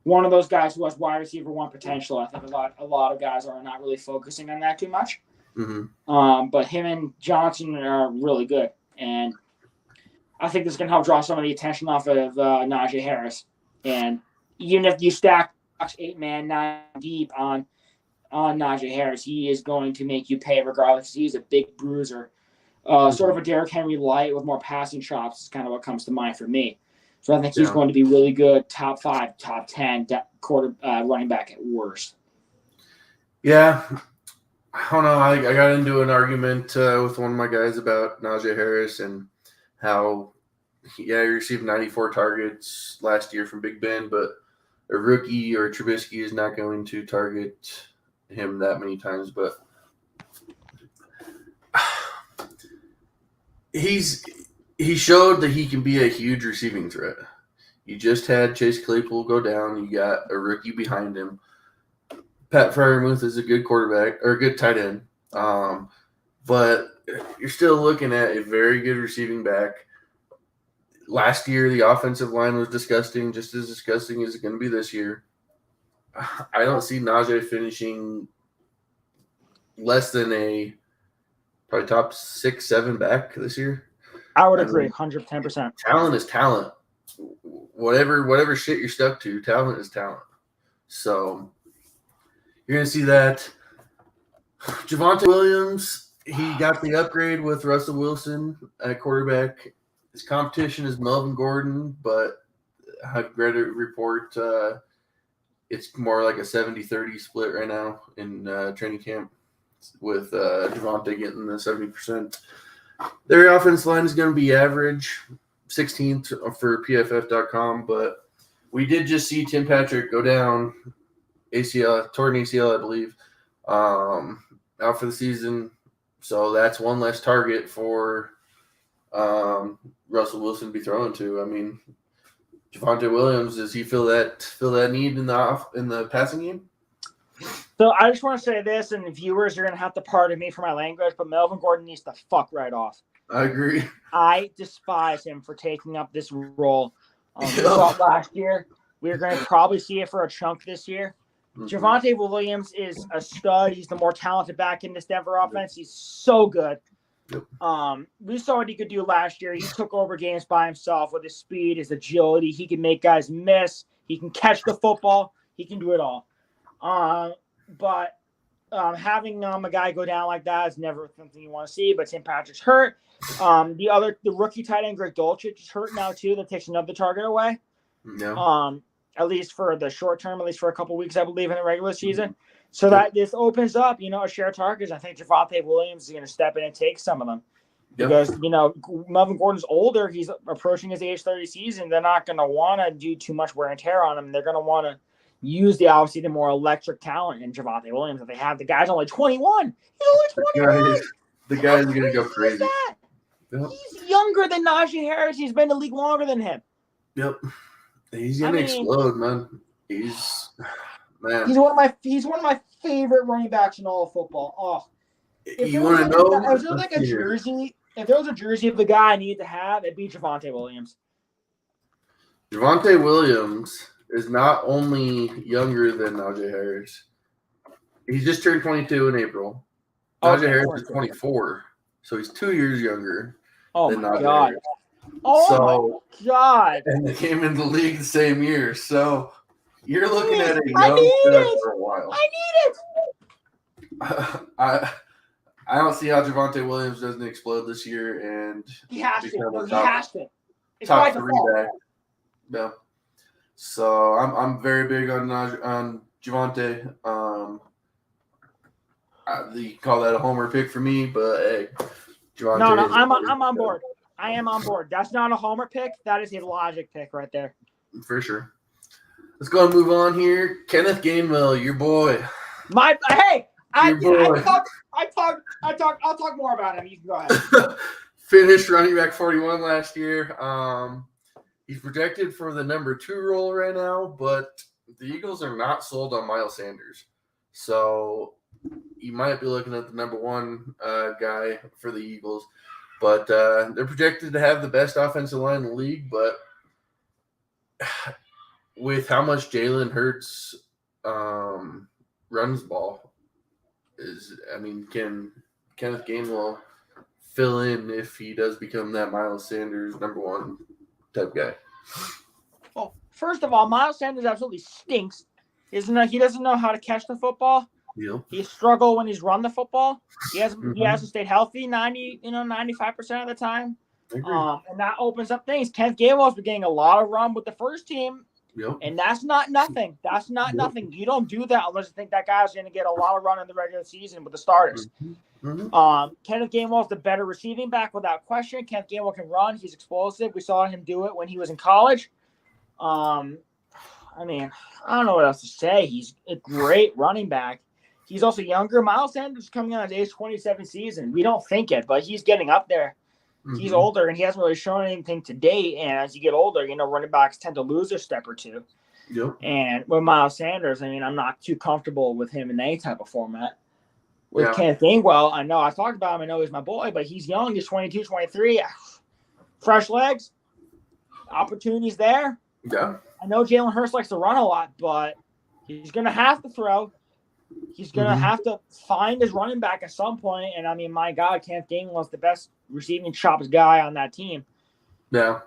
one of those guys who has wide receiver 1 potential. I think a lot of guys are not really focusing on that too much. Mm-hmm. But him and Johnson are really good. And I think this is going to help draw some of the attention off of Najee Harris. And even if you stack 8-man, 9 deep on Najee Harris, he is going to make you pay regardless. He's a big bruiser. Sort of a Derrick Henry light with more passing chops is kind of what comes to mind for me. So I think he's going to be really good, top 5, top 10 running back at worst. Yeah. I don't know. I got into an argument with one of my guys about Najee Harris and how, he received 94 targets last year from Big Ben, but a rookie or Trubisky is not going to target him that many times. But he showed that he can be a huge receiving threat. You just had Chase Claypool go down. You got a rookie behind him. Pat Freiermuth is a good quarterback or a good tight end. But you're still looking at a very good receiving back. Last year, the offensive line was disgusting, just as disgusting as it's going to be this year. I don't see Najee finishing less than a probably top 6-7 back this year. I would agree, 110%. Talent is talent. Whatever shit you're stuck to, talent is talent. So you're going to see that. Javonte Williams, he got the upgrade with Russell Wilson at quarterback. His competition is Melvin Gordon, but I've read a report it's more like a 70-30 split right now in training camp with Javonte getting the 70%. Their offense line is going to be average, 16th for PFF.com, but we did just see Tim Patrick go down, torn ACL, I believe, out for the season. So that's one less target for Russell Wilson to be thrown to. I mean, Javonte Williams, does he feel that need in the passing game? So I just want to say this, and the viewers are going to have to pardon me for my language, but Melvin Gordon needs to fuck right off. I agree. I despise him for taking up this role. We saw it last year. We're going to probably see it for a chunk this year. Mm-hmm. Javonte Williams is a stud. He's the more talented back in this Denver offense. He's so good. Yep. We saw what he could do last year. He took over games by himself with his speed, his agility. He can make guys miss. He can catch the football. He can do it all. But having a guy go down like that is never something you want to see. But Tim Patrick's hurt. The rookie tight end Greg Dulcich is hurt now too. That takes another target away. Yeah. At least for the short term, at least for a couple weeks, I believe, in the regular season. So that this opens up, a share of targets. I think Javonte Williams is going to step in and take some of them. Yep. Because, Melvin Gordon's older. He's approaching his age 30 season. They're not going to want to do too much wear and tear on him. They're going to want to use the more electric talent in Javonte Williams that they have. The guy's only 21. He's only 21. The guy's going to go crazy. Yep. He's younger than Najee Harris. He's been in the league longer than him. Yep. He's going to explode, man. He's one of my favorite running backs in all of football. Oh, you want to know? If there was like a jersey, if there was a jersey of the guy I needed to have, it'd be Javonte Williams. Javonte Williams is not only younger than Najee Harris. He just turned 22 in April. Najee Harris is 24, so he's 2 years younger than Najee Harris. Oh my God! And they came into the league the same year, so you're looking at a young stud for a while. I need it. I don't see how Javonte Williams doesn't explode this year and he has to. It's top 3 back. Yeah. So I'm very big on Javonte. You can call that a homer pick for me, but hey, Javonte. No, I'm on board. I am on board. That's not a homer pick. That is a logic pick right there. For sure. Let's go and move on here. Kenneth Gainwell, your boy. I'll talk more about him. You can go ahead. Finished running back 41 last year. He's projected for the number 2 role right now, but the Eagles are not sold on Miles Sanders. So you might be looking at the number 1 guy for the Eagles. But they're projected to have the best offensive line in the league. But with how much Jalen Hurts runs the ball, can Kenneth Gainwell fill in if he does become that Miles Sanders number 1 type guy? Well, first of all, Miles Sanders absolutely stinks. He doesn't know how to catch the football. Yeah. He struggles when he's run the football. He hasn't stayed healthy 95% of the time. And that opens up things. Kenneth Gainwell's been getting a lot of run with the first team. Yep. And that's not nothing. That's not nothing. You don't do that unless you think that guy's going to get a lot of run in the regular season with the starters. Kenneth Gainwell is the better receiving back without question. Kenneth Gainwell can run. He's explosive. We saw him do it when he was in college. I mean, I don't know what else to say. He's a great running back. He's also younger. Miles Sanders is coming on his age 27 season. We don't think it, but he's getting up there. He's older, and he hasn't really shown anything to date. And as you get older, running backs tend to lose a step or two. Yep. And with Miles Sanders, I mean, I'm not too comfortable with him in any type of format. With Kenneth Gainwell, I know I talked about him. I know he's my boy, but he's young. He's 22, 23. Fresh legs. Opportunities there. Yeah. I know Jalen Hurts likes to run a lot, but he's going to have to throw. He's going to have to find his running back at some point. And, I mean, my God, Kenneth Gainwell is the best receiving chops guy on that team. Yeah.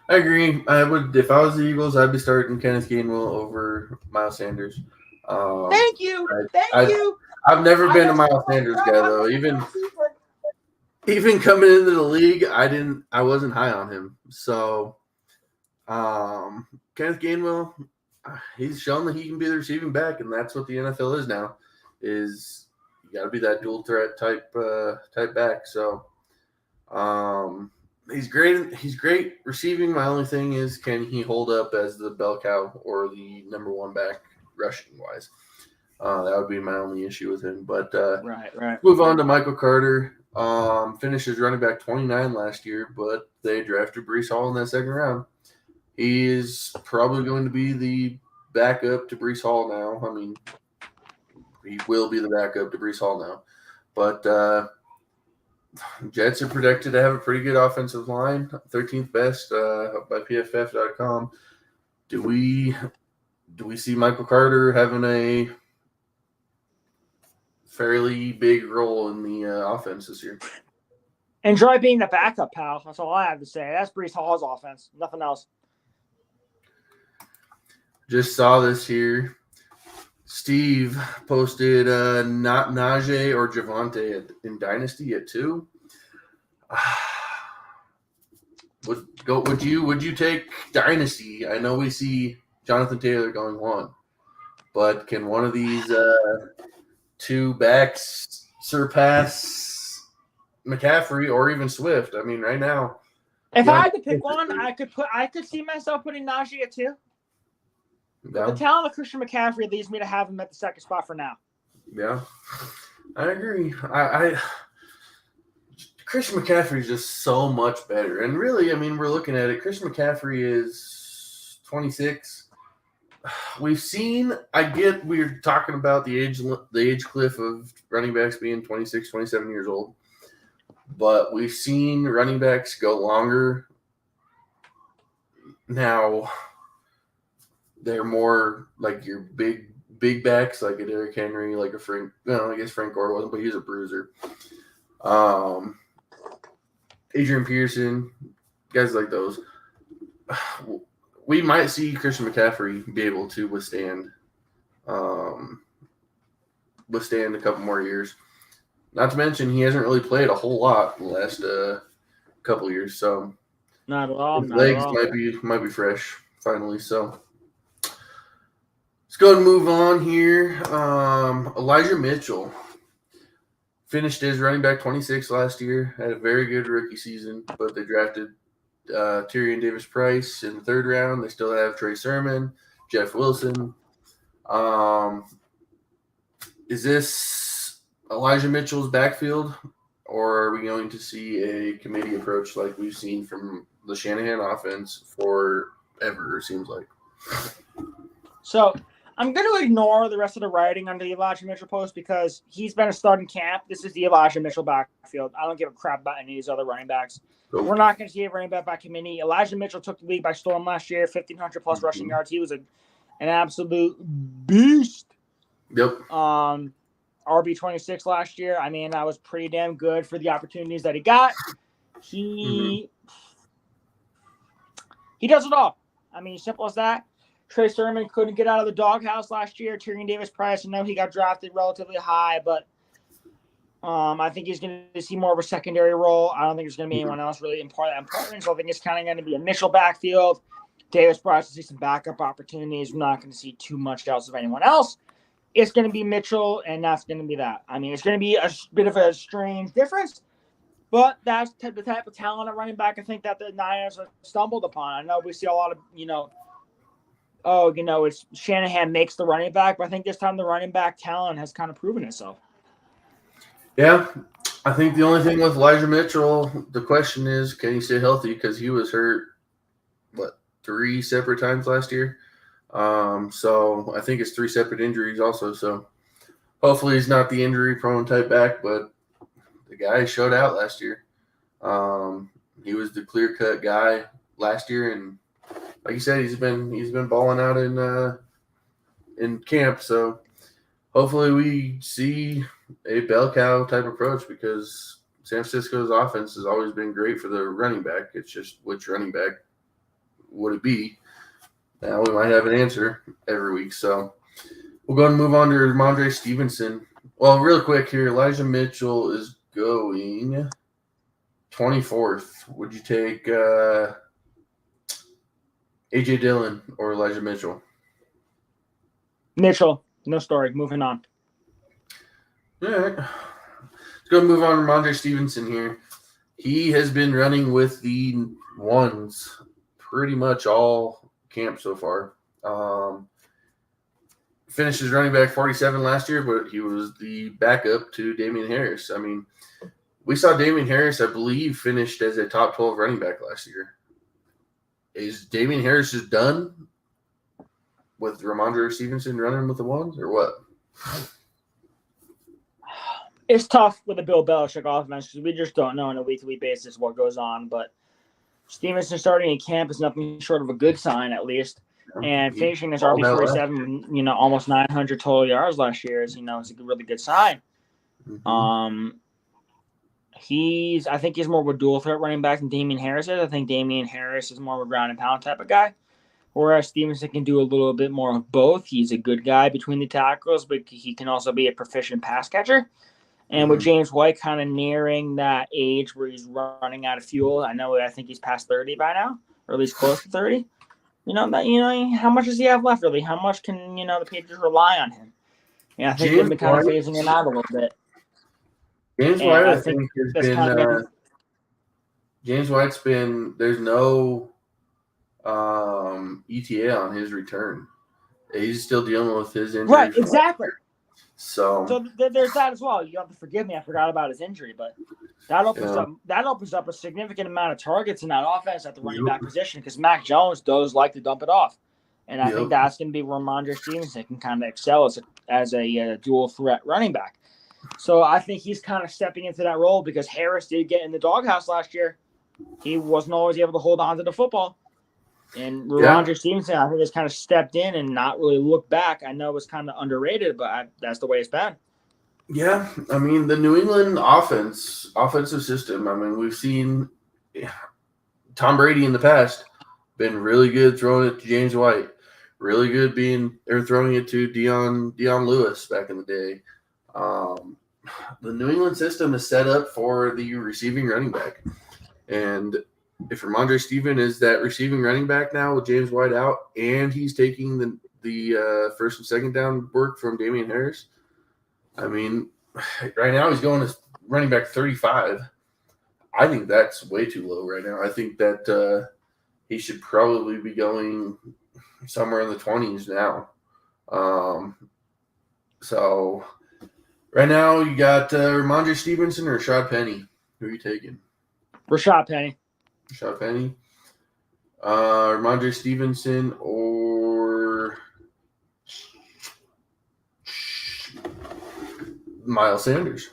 I agree. I would, if I was the Eagles, I'd be starting Kenneth Gainwell over Miles Sanders. Thank you. Thank you. I've never been a Miles Sanders guy, though. Even coming into the league, I wasn't high on him. So, Kenneth Gainwell, he's shown that he can be the receiving back, and that's what the NFL is now. Is you got to be that dual threat type back. So, he's great. He's great receiving. My only thing is, can he hold up as the bell cow or the number one back rushing wise? That would be my only issue with him. But right. Move on to Michael Carter. Finished as running back 29 last year, but they drafted Breece Hall in that second round. He is probably going to be the backup to Breece Hall now. I mean, he will be the backup to Breece Hall now. But Jets are projected to have a pretty good offensive line, 13th best by PFF.com. Do we see Michael Carter having a fairly big role in the offense this year? Enjoy being the backup, pal. That's all I have to say. That's Breece Hall's offense. Nothing else. Just saw this here. Steve posted not Najee or Javonte in Dynasty at 2. Would you take Dynasty? I know we see Jonathan Taylor going 1, but can one of these 2 backs surpass McCaffrey or even Swift? I mean, right now, if I had to pick one, I could see myself putting Najee at 2. Yeah. The talent of Christian McCaffrey leads me to have him at the second spot for now. Yeah, I agree. Christian McCaffrey is just so much better. And really, I mean, we're looking at it. Christian McCaffrey is 26. We've seen, we're talking about the age cliff of running backs being 26, 27 years old. But we've seen running backs go longer. Now, they're more like your big backs, like a Derrick Henry, like a Frank. No, I guess Frank Gore wasn't, but he's a bruiser. Adrian Peterson, guys like those. We might see Christian McCaffrey be able to withstand a couple more years. Not to mention, he hasn't really played a whole lot in the last couple years, so not at all. His legs might be fresh finally. So let's go ahead and move on here. Elijah Mitchell finished as running back 26 last year. Had a very good rookie season, but they drafted Tyrion Davis-Price in the 3rd round. They still have Trey Sermon, Jeff Wilson. Is this Elijah Mitchell's backfield, or are we going to see a committee approach like we've seen from the Shanahan offense forever, it seems like? So I'm going to ignore the rest of the writing on the Elijah Mitchell post because he's been a starting camp. This is the Elijah Mitchell backfield. I don't give a crap about any of these other running backs. Nope. We're not going to see a running back by committee. Elijah Mitchell took the league by storm last year, 1,500-plus rushing yards. He was an absolute beast. Yep. RB26 last year. I mean, that was pretty damn good for the opportunities that he got. He does it all. I mean, simple as that. Trey Sermon couldn't get out of the doghouse last year. Tyrion Davis-Price, I know he got drafted relatively high, but I think he's going to see more of a secondary role. I don't think there's going to be anyone else really important. So I think it's kind of going to be a Mitchell backfield. Davis Price will see some backup opportunities. We're not going to see too much else of anyone else. It's going to be Mitchell, and that's going to be that. I mean, it's going to be a bit of a strange difference, but that's the type of talent at running back I think that the Niners have stumbled upon. I know we see a lot of, it's Shanahan makes the running back, but I think this time the running back talent has kind of proven itself. Yeah, I think the only thing with Elijah Mitchell, the question is, can he stay healthy? Because he was hurt, 3 separate times last year. So I think it's 3 separate injuries also. So hopefully he's not the injury-prone type back, but the guy showed out last year. He was the clear-cut guy last year, and like you said, he's been balling out in camp. So hopefully we see a bell cow type approach, because San Francisco's offense has always been great for the running back. It's just which running back would it be? Now we might have an answer every week. So we'll go and move on to Ramondre Stevenson. Well, real quick here, Elijah Mitchell is going 24th. Would you take A.J. Dillon or Elijah Mitchell? Mitchell, no story. Moving on. All right. Let's go and move on to Ramondre Stevenson here. He has been running with the ones pretty much all camp so far. Finished as running back 47 last year, but he was the backup to Damian Harris. I mean, we saw Damian Harris, I believe, finished as a top 12 running back last year. Is Damian Harris just done with Ramondre Stevenson running with the ones, or what? It's tough with the Bill Belichick offense because we just don't know on a week-to-week basis what goes on. But Stevenson starting in camp is nothing short of a good sign, at least. And finishing his RB47, almost 900 total yards last year is a really good sign. Mm-hmm. I think he's more of a dual threat running back than Damian Harris is. I think Damian Harris is more of a ground and pound type of guy, whereas Stevenson can do a little bit more of both. He's a good guy between the tackles, but he can also be a proficient pass catcher. And with James White kind of nearing that age where he's running out of fuel, I think he's past 30 by now, or at least close to 30. How much does he have left, really? How much can, the Patriots rely on him? And I think they've been kind of phasing him out a little bit. James White, I think, has been James White's been – there's no ETA on his return. He's still dealing with his injury. Right, exactly. So there's that as well. You have to forgive me. I forgot about his injury, but that opens up a significant amount of targets in that offense at the running back position, because Mac Jones does like to dump it off, and I think that's going to be where Ramondre Stevenson can kind of excel as a dual threat running back. So I think he's kind of stepping into that role, because Harris did get in the doghouse last year. He wasn't always able to hold on to the football. And Ramondre Stevenson, I think, has kind of stepped in and not really looked back. I know it's kind of underrated, but that's the way it's been. Yeah, I mean, the New England offensive system, I mean, we've seen Tom Brady in the past been really good throwing it to James White, really good throwing it to Dion Lewis back in the day. The New England system is set up for the receiving running back. And if Ramondre Stevenson is that receiving running back now with James White out, and he's taking the first and second down work from Damian Harris, I mean, right now he's going as running back 35. I think that's way too low right now. I think that he should probably be going somewhere in the 20s now. So right now you got Ramondre Stevenson or Rashad Penny. Who are you taking? Rashad Penny. Rashad Penny. Ramondre Stevenson or Miles Sanders.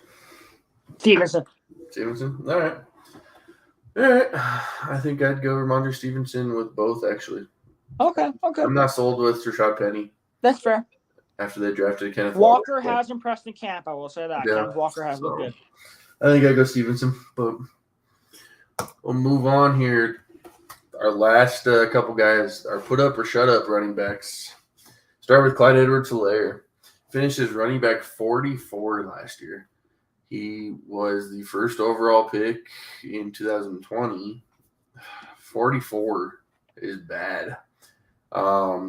Stevenson. All right. I think I'd go Ramondre Stevenson with both, actually. Okay. I'm not sold with Rashad Penny. That's fair. After they drafted Kenneth Walker has impressed in camp, I will say that. Yeah, Kenneth Walker has looked good. I think I'd go Stevenson, but we'll move on here. Our last couple guys are put up or shut up running backs. Start with Clyde EdwardsHelaire. Finished as running back 44 last year. He was the first overall pick in 2020. 44 is bad.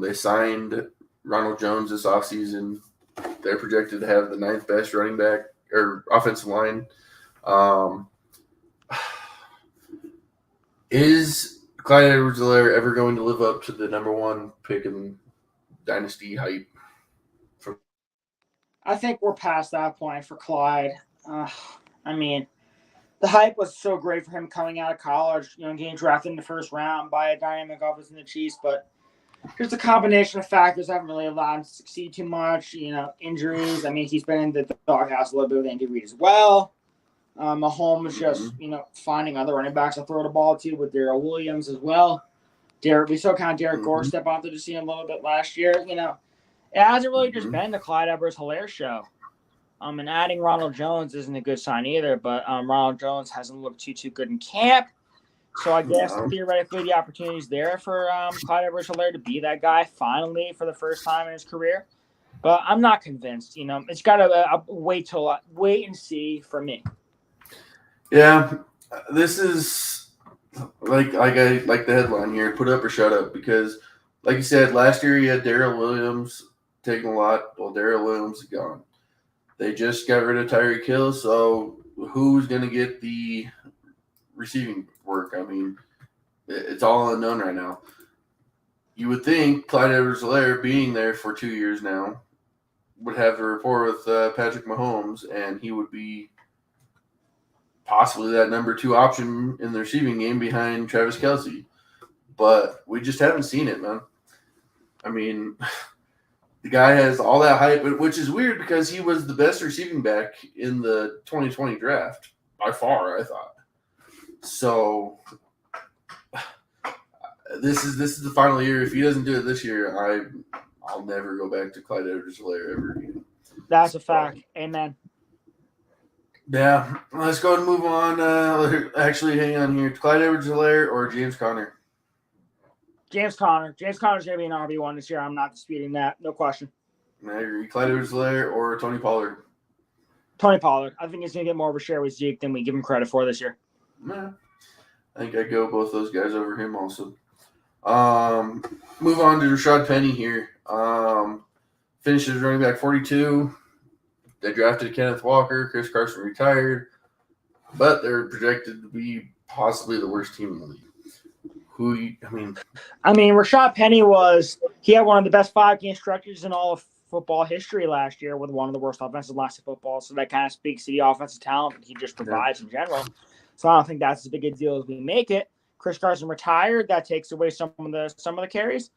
They signed Ronald Jones this offseason. They're projected to have the 9th best running back or offensive line. Is Clyde EdwardsHelaire ever going to live up to the number 1 pick in Dynasty hype? I think we're past that point for Clyde. I mean, the hype was so great for him coming out of college, getting drafted in the first round by a dynamic offense in the Chiefs, but there's a combination of factors that haven't really allowed him to succeed too much. Injuries. I mean, he's been in the doghouse a little bit with Andy Reid as well. Mahomes just, finding other running backs to throw the ball to with Darrell Williams as well. We saw kind of Derek Gore step onto the scene a little bit last year. It hasn't really just been the Clyde EdwardsHelaire show. And adding Ronald Jones isn't a good sign either, but Ronald Jones hasn't looked too good in camp. So I guess theoretically the opportunity is there for Clyde EdwardsHelaire to be that guy finally for the first time in his career. But I'm not convinced. It's got to wait and see for me. Yeah, this is like the headline here, put up or shut up, because like you said, last year you had Darrell Williams taking a lot. Well, Darrell Williams is gone. They just got rid of Tyreek Hill, so who's going to get the receiving work? I mean, it's all unknown right now. You would think Clyde EdwardsHelaire being there for 2 years now would have a rapport with Patrick Mahomes, and he would be possibly that number 2 option in the receiving game behind Travis Kelce. But we just haven't seen it, man. I mean, the guy has all that hype, which is weird because he was the best receiving back in the 2020 draft by far, I thought. So this is the final year. If he doesn't do it this year, I'll never go back to Clyde EdwardsHelaire ever again. That's a fact. Amen. Yeah, let's go and move on. Actually, hang on here. Clyde EdwardsHelaire or James Conner? James Conner. James Conner's going to be an RB1 this year. I'm not disputing that. No question. I agree. Clyde EdwardsHelaire or Tony Pollard? Tony Pollard. I think he's going to get more of a share with Zeke than we give him credit for this year. Nah, I think I'd go both those guys over him also. Move on to Rashad Penny here. Finishes running back 42. They drafted Kenneth Walker. Chris Carson retired. But they're projected to be possibly the worst team in the league. I mean, Rashad Penny he had one of the best 5-game stretches in all of football history last year with one of the worst offensive lines in football. So that kind of speaks to the offensive talent that he just provides in general. So I don't think that's as big a deal as we make it. Chris Carson retired. That takes away some of the carries.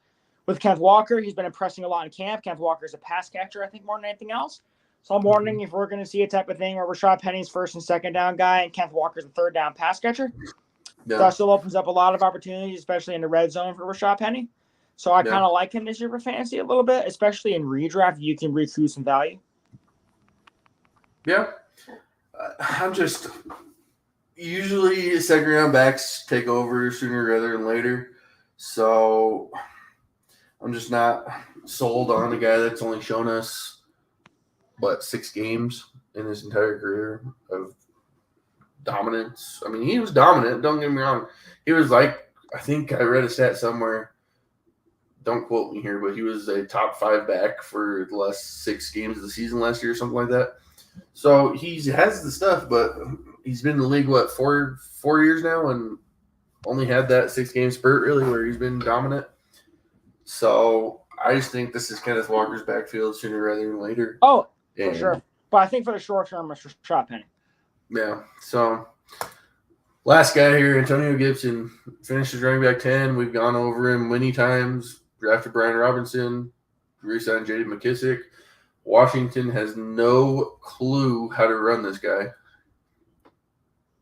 With Kenneth Walker, he's been impressing a lot in camp. Kenneth Walker is a pass catcher, I think, more than anything else. So I'm wondering if we're going to see a type of thing where Rashad Penny's first and second down guy and Kenneth Walker's a third down pass catcher. Yeah. That still opens up a lot of opportunities, especially in the red zone for Rashad Penny. So I kind of like him this year for fantasy a little bit, especially in redraft. You can recoup some value. Yeah. I'm just usually second round backs take over sooner rather than later. So I'm just not sold on a guy that's only shown us, 6 games in his entire career of dominance. I mean, he was dominant. Don't get me wrong. He was I think I read a stat somewhere. Don't quote me here, but he was a top 5 back for the last 6 games of the season last year or something like that. So he has the stuff, but he's been in the league, 4 years now, and only had that 6-game spurt really where he's been dominant. So I just think this is Kenneth Walker's backfield sooner rather than later. Oh, for sure. But I think for the short term, it's Rashad Penny. Yeah. So last guy here, Antonio Gibson, finishes running back 10. We've gone over him many times. Drafted Brian Robinson, re-signed J.D. McKissick. Washington has no clue how to run this guy.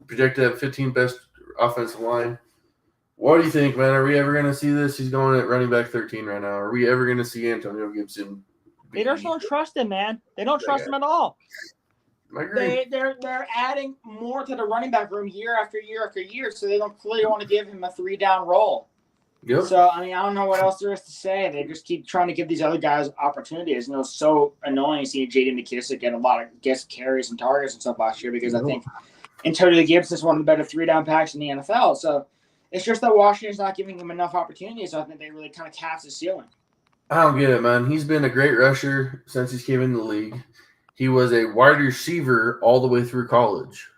Projected to have 15th best offensive line. What do you think, man? Are we ever going to see this? He's going at running back 13 right now. Are we ever going to see Antonio Gibson? They just don't trust him, man. They don't trust him at all. I agree. They're adding more to the running back room year after year after year, so they don't clearly want to give him a 3-down role. Yep. So, I mean, I don't know what else there is to say. They just keep trying to give these other guys opportunities. It's so annoying seeing J.D. McKissick get a lot of guest carries and targets and stuff last year because I think Antonio Gibson is one of the better 3-down backs in the NFL. So, It's just that Washington's not giving him enough opportunities. So I think they really kind of capped his ceiling. I don't get it, man. He's been a great rusher since he's came in the league. He was a wide receiver all the way through college.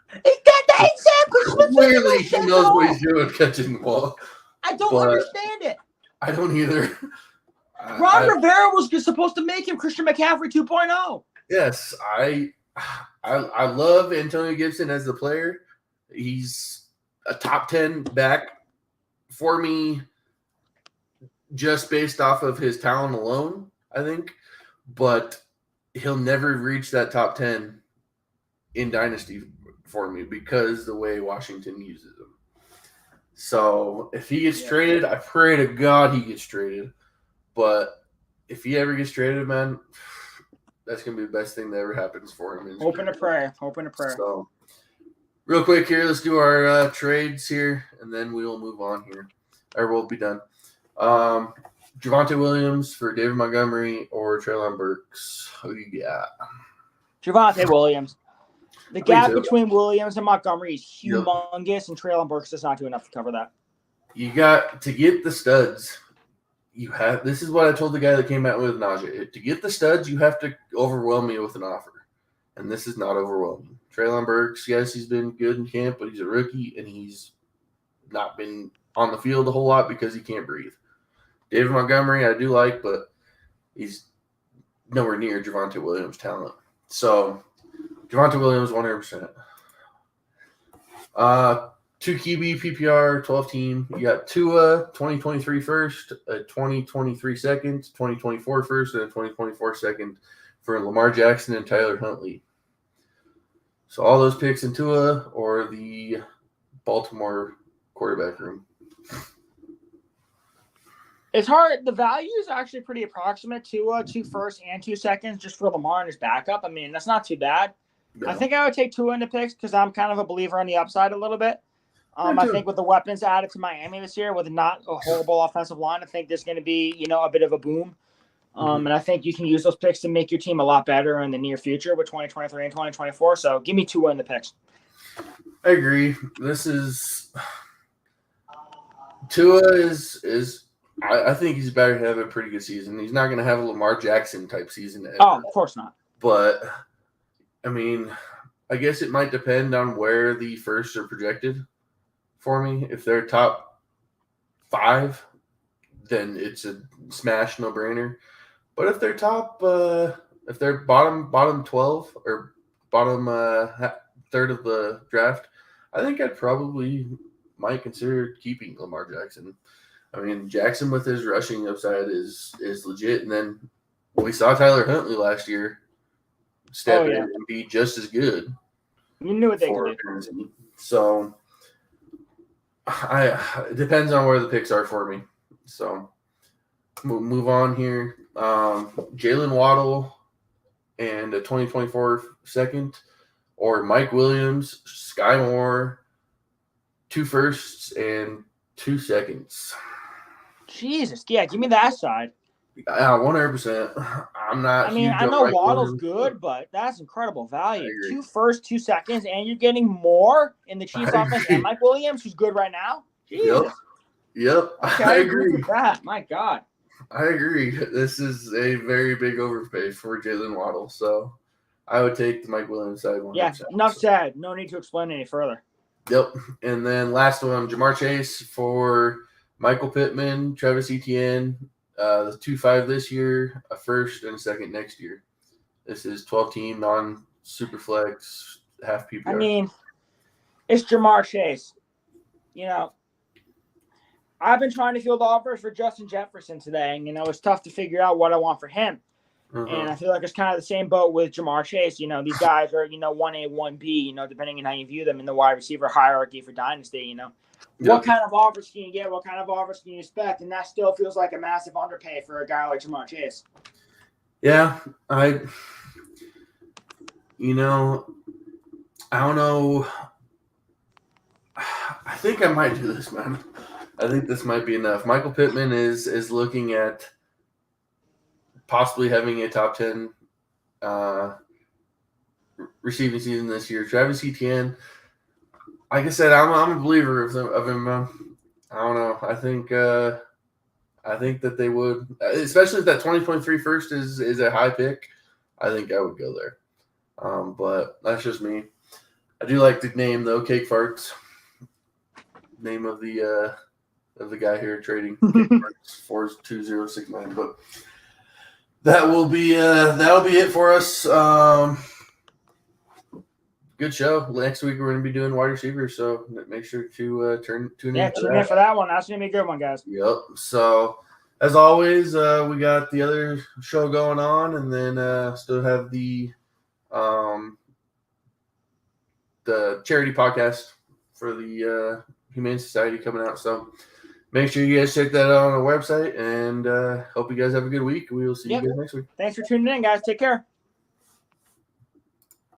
Clearly, he knows what he's doing catching the ball. I don't understand it. I don't either. Ron Rivera was just supposed to make him Christian McCaffrey 2.0. Yes, I love Antonio Gibson as the player. He's a top 10 back for me just based off of his talent alone, I think. But he'll never reach that top 10 in Dynasty for me because the way Washington uses him. So if he gets traded, I pray to God he gets traded. But if he ever gets traded, man, that's going to be the best thing that ever happens for him. Hoping to pray. So, real quick here, let's do our trades here, and then we will move on here. Or we'll be done. Javonte Williams for David Montgomery or Treylon Burks. Who do you got? Javonte Williams. The gap between Williams and Montgomery is humongous, and Treylon Burks does not do enough to cover that. You got to get the studs. This is what I told the guy that came out with Najee. To get the studs, you have to overwhelm me with an offer. And this is not overwhelming. Treylon Burks, yes, he's been good in camp, but he's a rookie, and he's not been on the field a whole lot because he can't breathe. David Montgomery, I do like, but he's nowhere near Javonte Williams' talent. So, Javonte Williams, 100%. 2 QB PPR, 12 team. You got Tua, 2023 first, a 2023 second, 2024 first, and a 2024 second for Lamar Jackson and Tyler Huntley. So all those picks in Tua or the Baltimore quarterback room. It's hard. The value is actually pretty approximate. Tua, 2 firsts and 2 seconds just for Lamar and his backup. I mean, that's not too bad. No. I think I would take Tua into picks because I'm kind of a believer on the upside a little bit. I think with the weapons added to Miami this year, with not a horrible offensive line, I think there's going to be, a bit of a boom. And I think you can use those picks to make your team a lot better in the near future with 2023 and 2024. So give me Tua in the picks. I agree. Tua is I think he's better to have a pretty good season. He's not going to have a Lamar Jackson type season ever. Oh, of course not. But, I mean, I guess it might depend on where the firsts are projected for me. If they're top 5, then it's a smash no-brainer. But if they're if they're bottom 12 or bottom third of the draft, I think I might consider keeping Lamar Jackson. I mean, Jackson with his rushing upside is legit. And then we saw Tyler Huntley last year step in and be just as good. You knew what they could do. So it depends on where the picks are for me. So we'll move on here. Jalen Waddle and a 2024 second, or Mike Williams, Sky Moore, 2 firsts and 2 seconds. Jesus, yeah, give me that side. 100%. I'm not. I mean, I know Waddle's good, but that's incredible value. 2 firsts, 2 seconds, and you're getting more in the Chiefs offense and Mike Williams, who's good right now. Jesus. Yep. Okay, I agree with that. My God. I agree. This is a very big overpay for Jalen Waddle, so I would take the Mike Williams side 100%. Yeah, enough said. No need to explain any further. Yep. And then last one, Jamar Chase for Michael Pittman, Travis Etienne, the 2-5 this year, a first and a second next year. This is 12-team, non-superflex, half PPR. I mean, it's Jamar Chase. I've been trying to field offers for Justin Jefferson today, and, it's tough to figure out what I want for him. And I feel like it's kind of the same boat with Jamar Chase. These guys are, 1A, 1B, depending on how you view them in the wide receiver hierarchy for Dynasty, What kind of offers can you get? What kind of offers can you expect? And that still feels like a massive underpay for a guy like Jamar Chase. Yeah, I don't know. I think I might do this, man. I think this might be enough. Michael Pittman is looking at possibly having a top 10 receiving season this year. Travis Etienne, like I said, I'm a believer of him. I don't know. I think that they would, especially if that 2023 first is a high pick. I think I would go there. But that's just me. I do like the name though, Cake Farts. Name of the guy here trading 42069. But that'll be it for us. Good show. Next week we're going to be doing wide receivers, so make sure to tune in. Yeah, tune in for that one. That's going to be a good one, guys. Yep. So as always, we got the other show going on, and then still have the charity podcast for the Humane Society coming out. So make sure you guys check that out on our website, and hope you guys have a good week. We will see you guys next week. Thanks for tuning in, guys. Take care.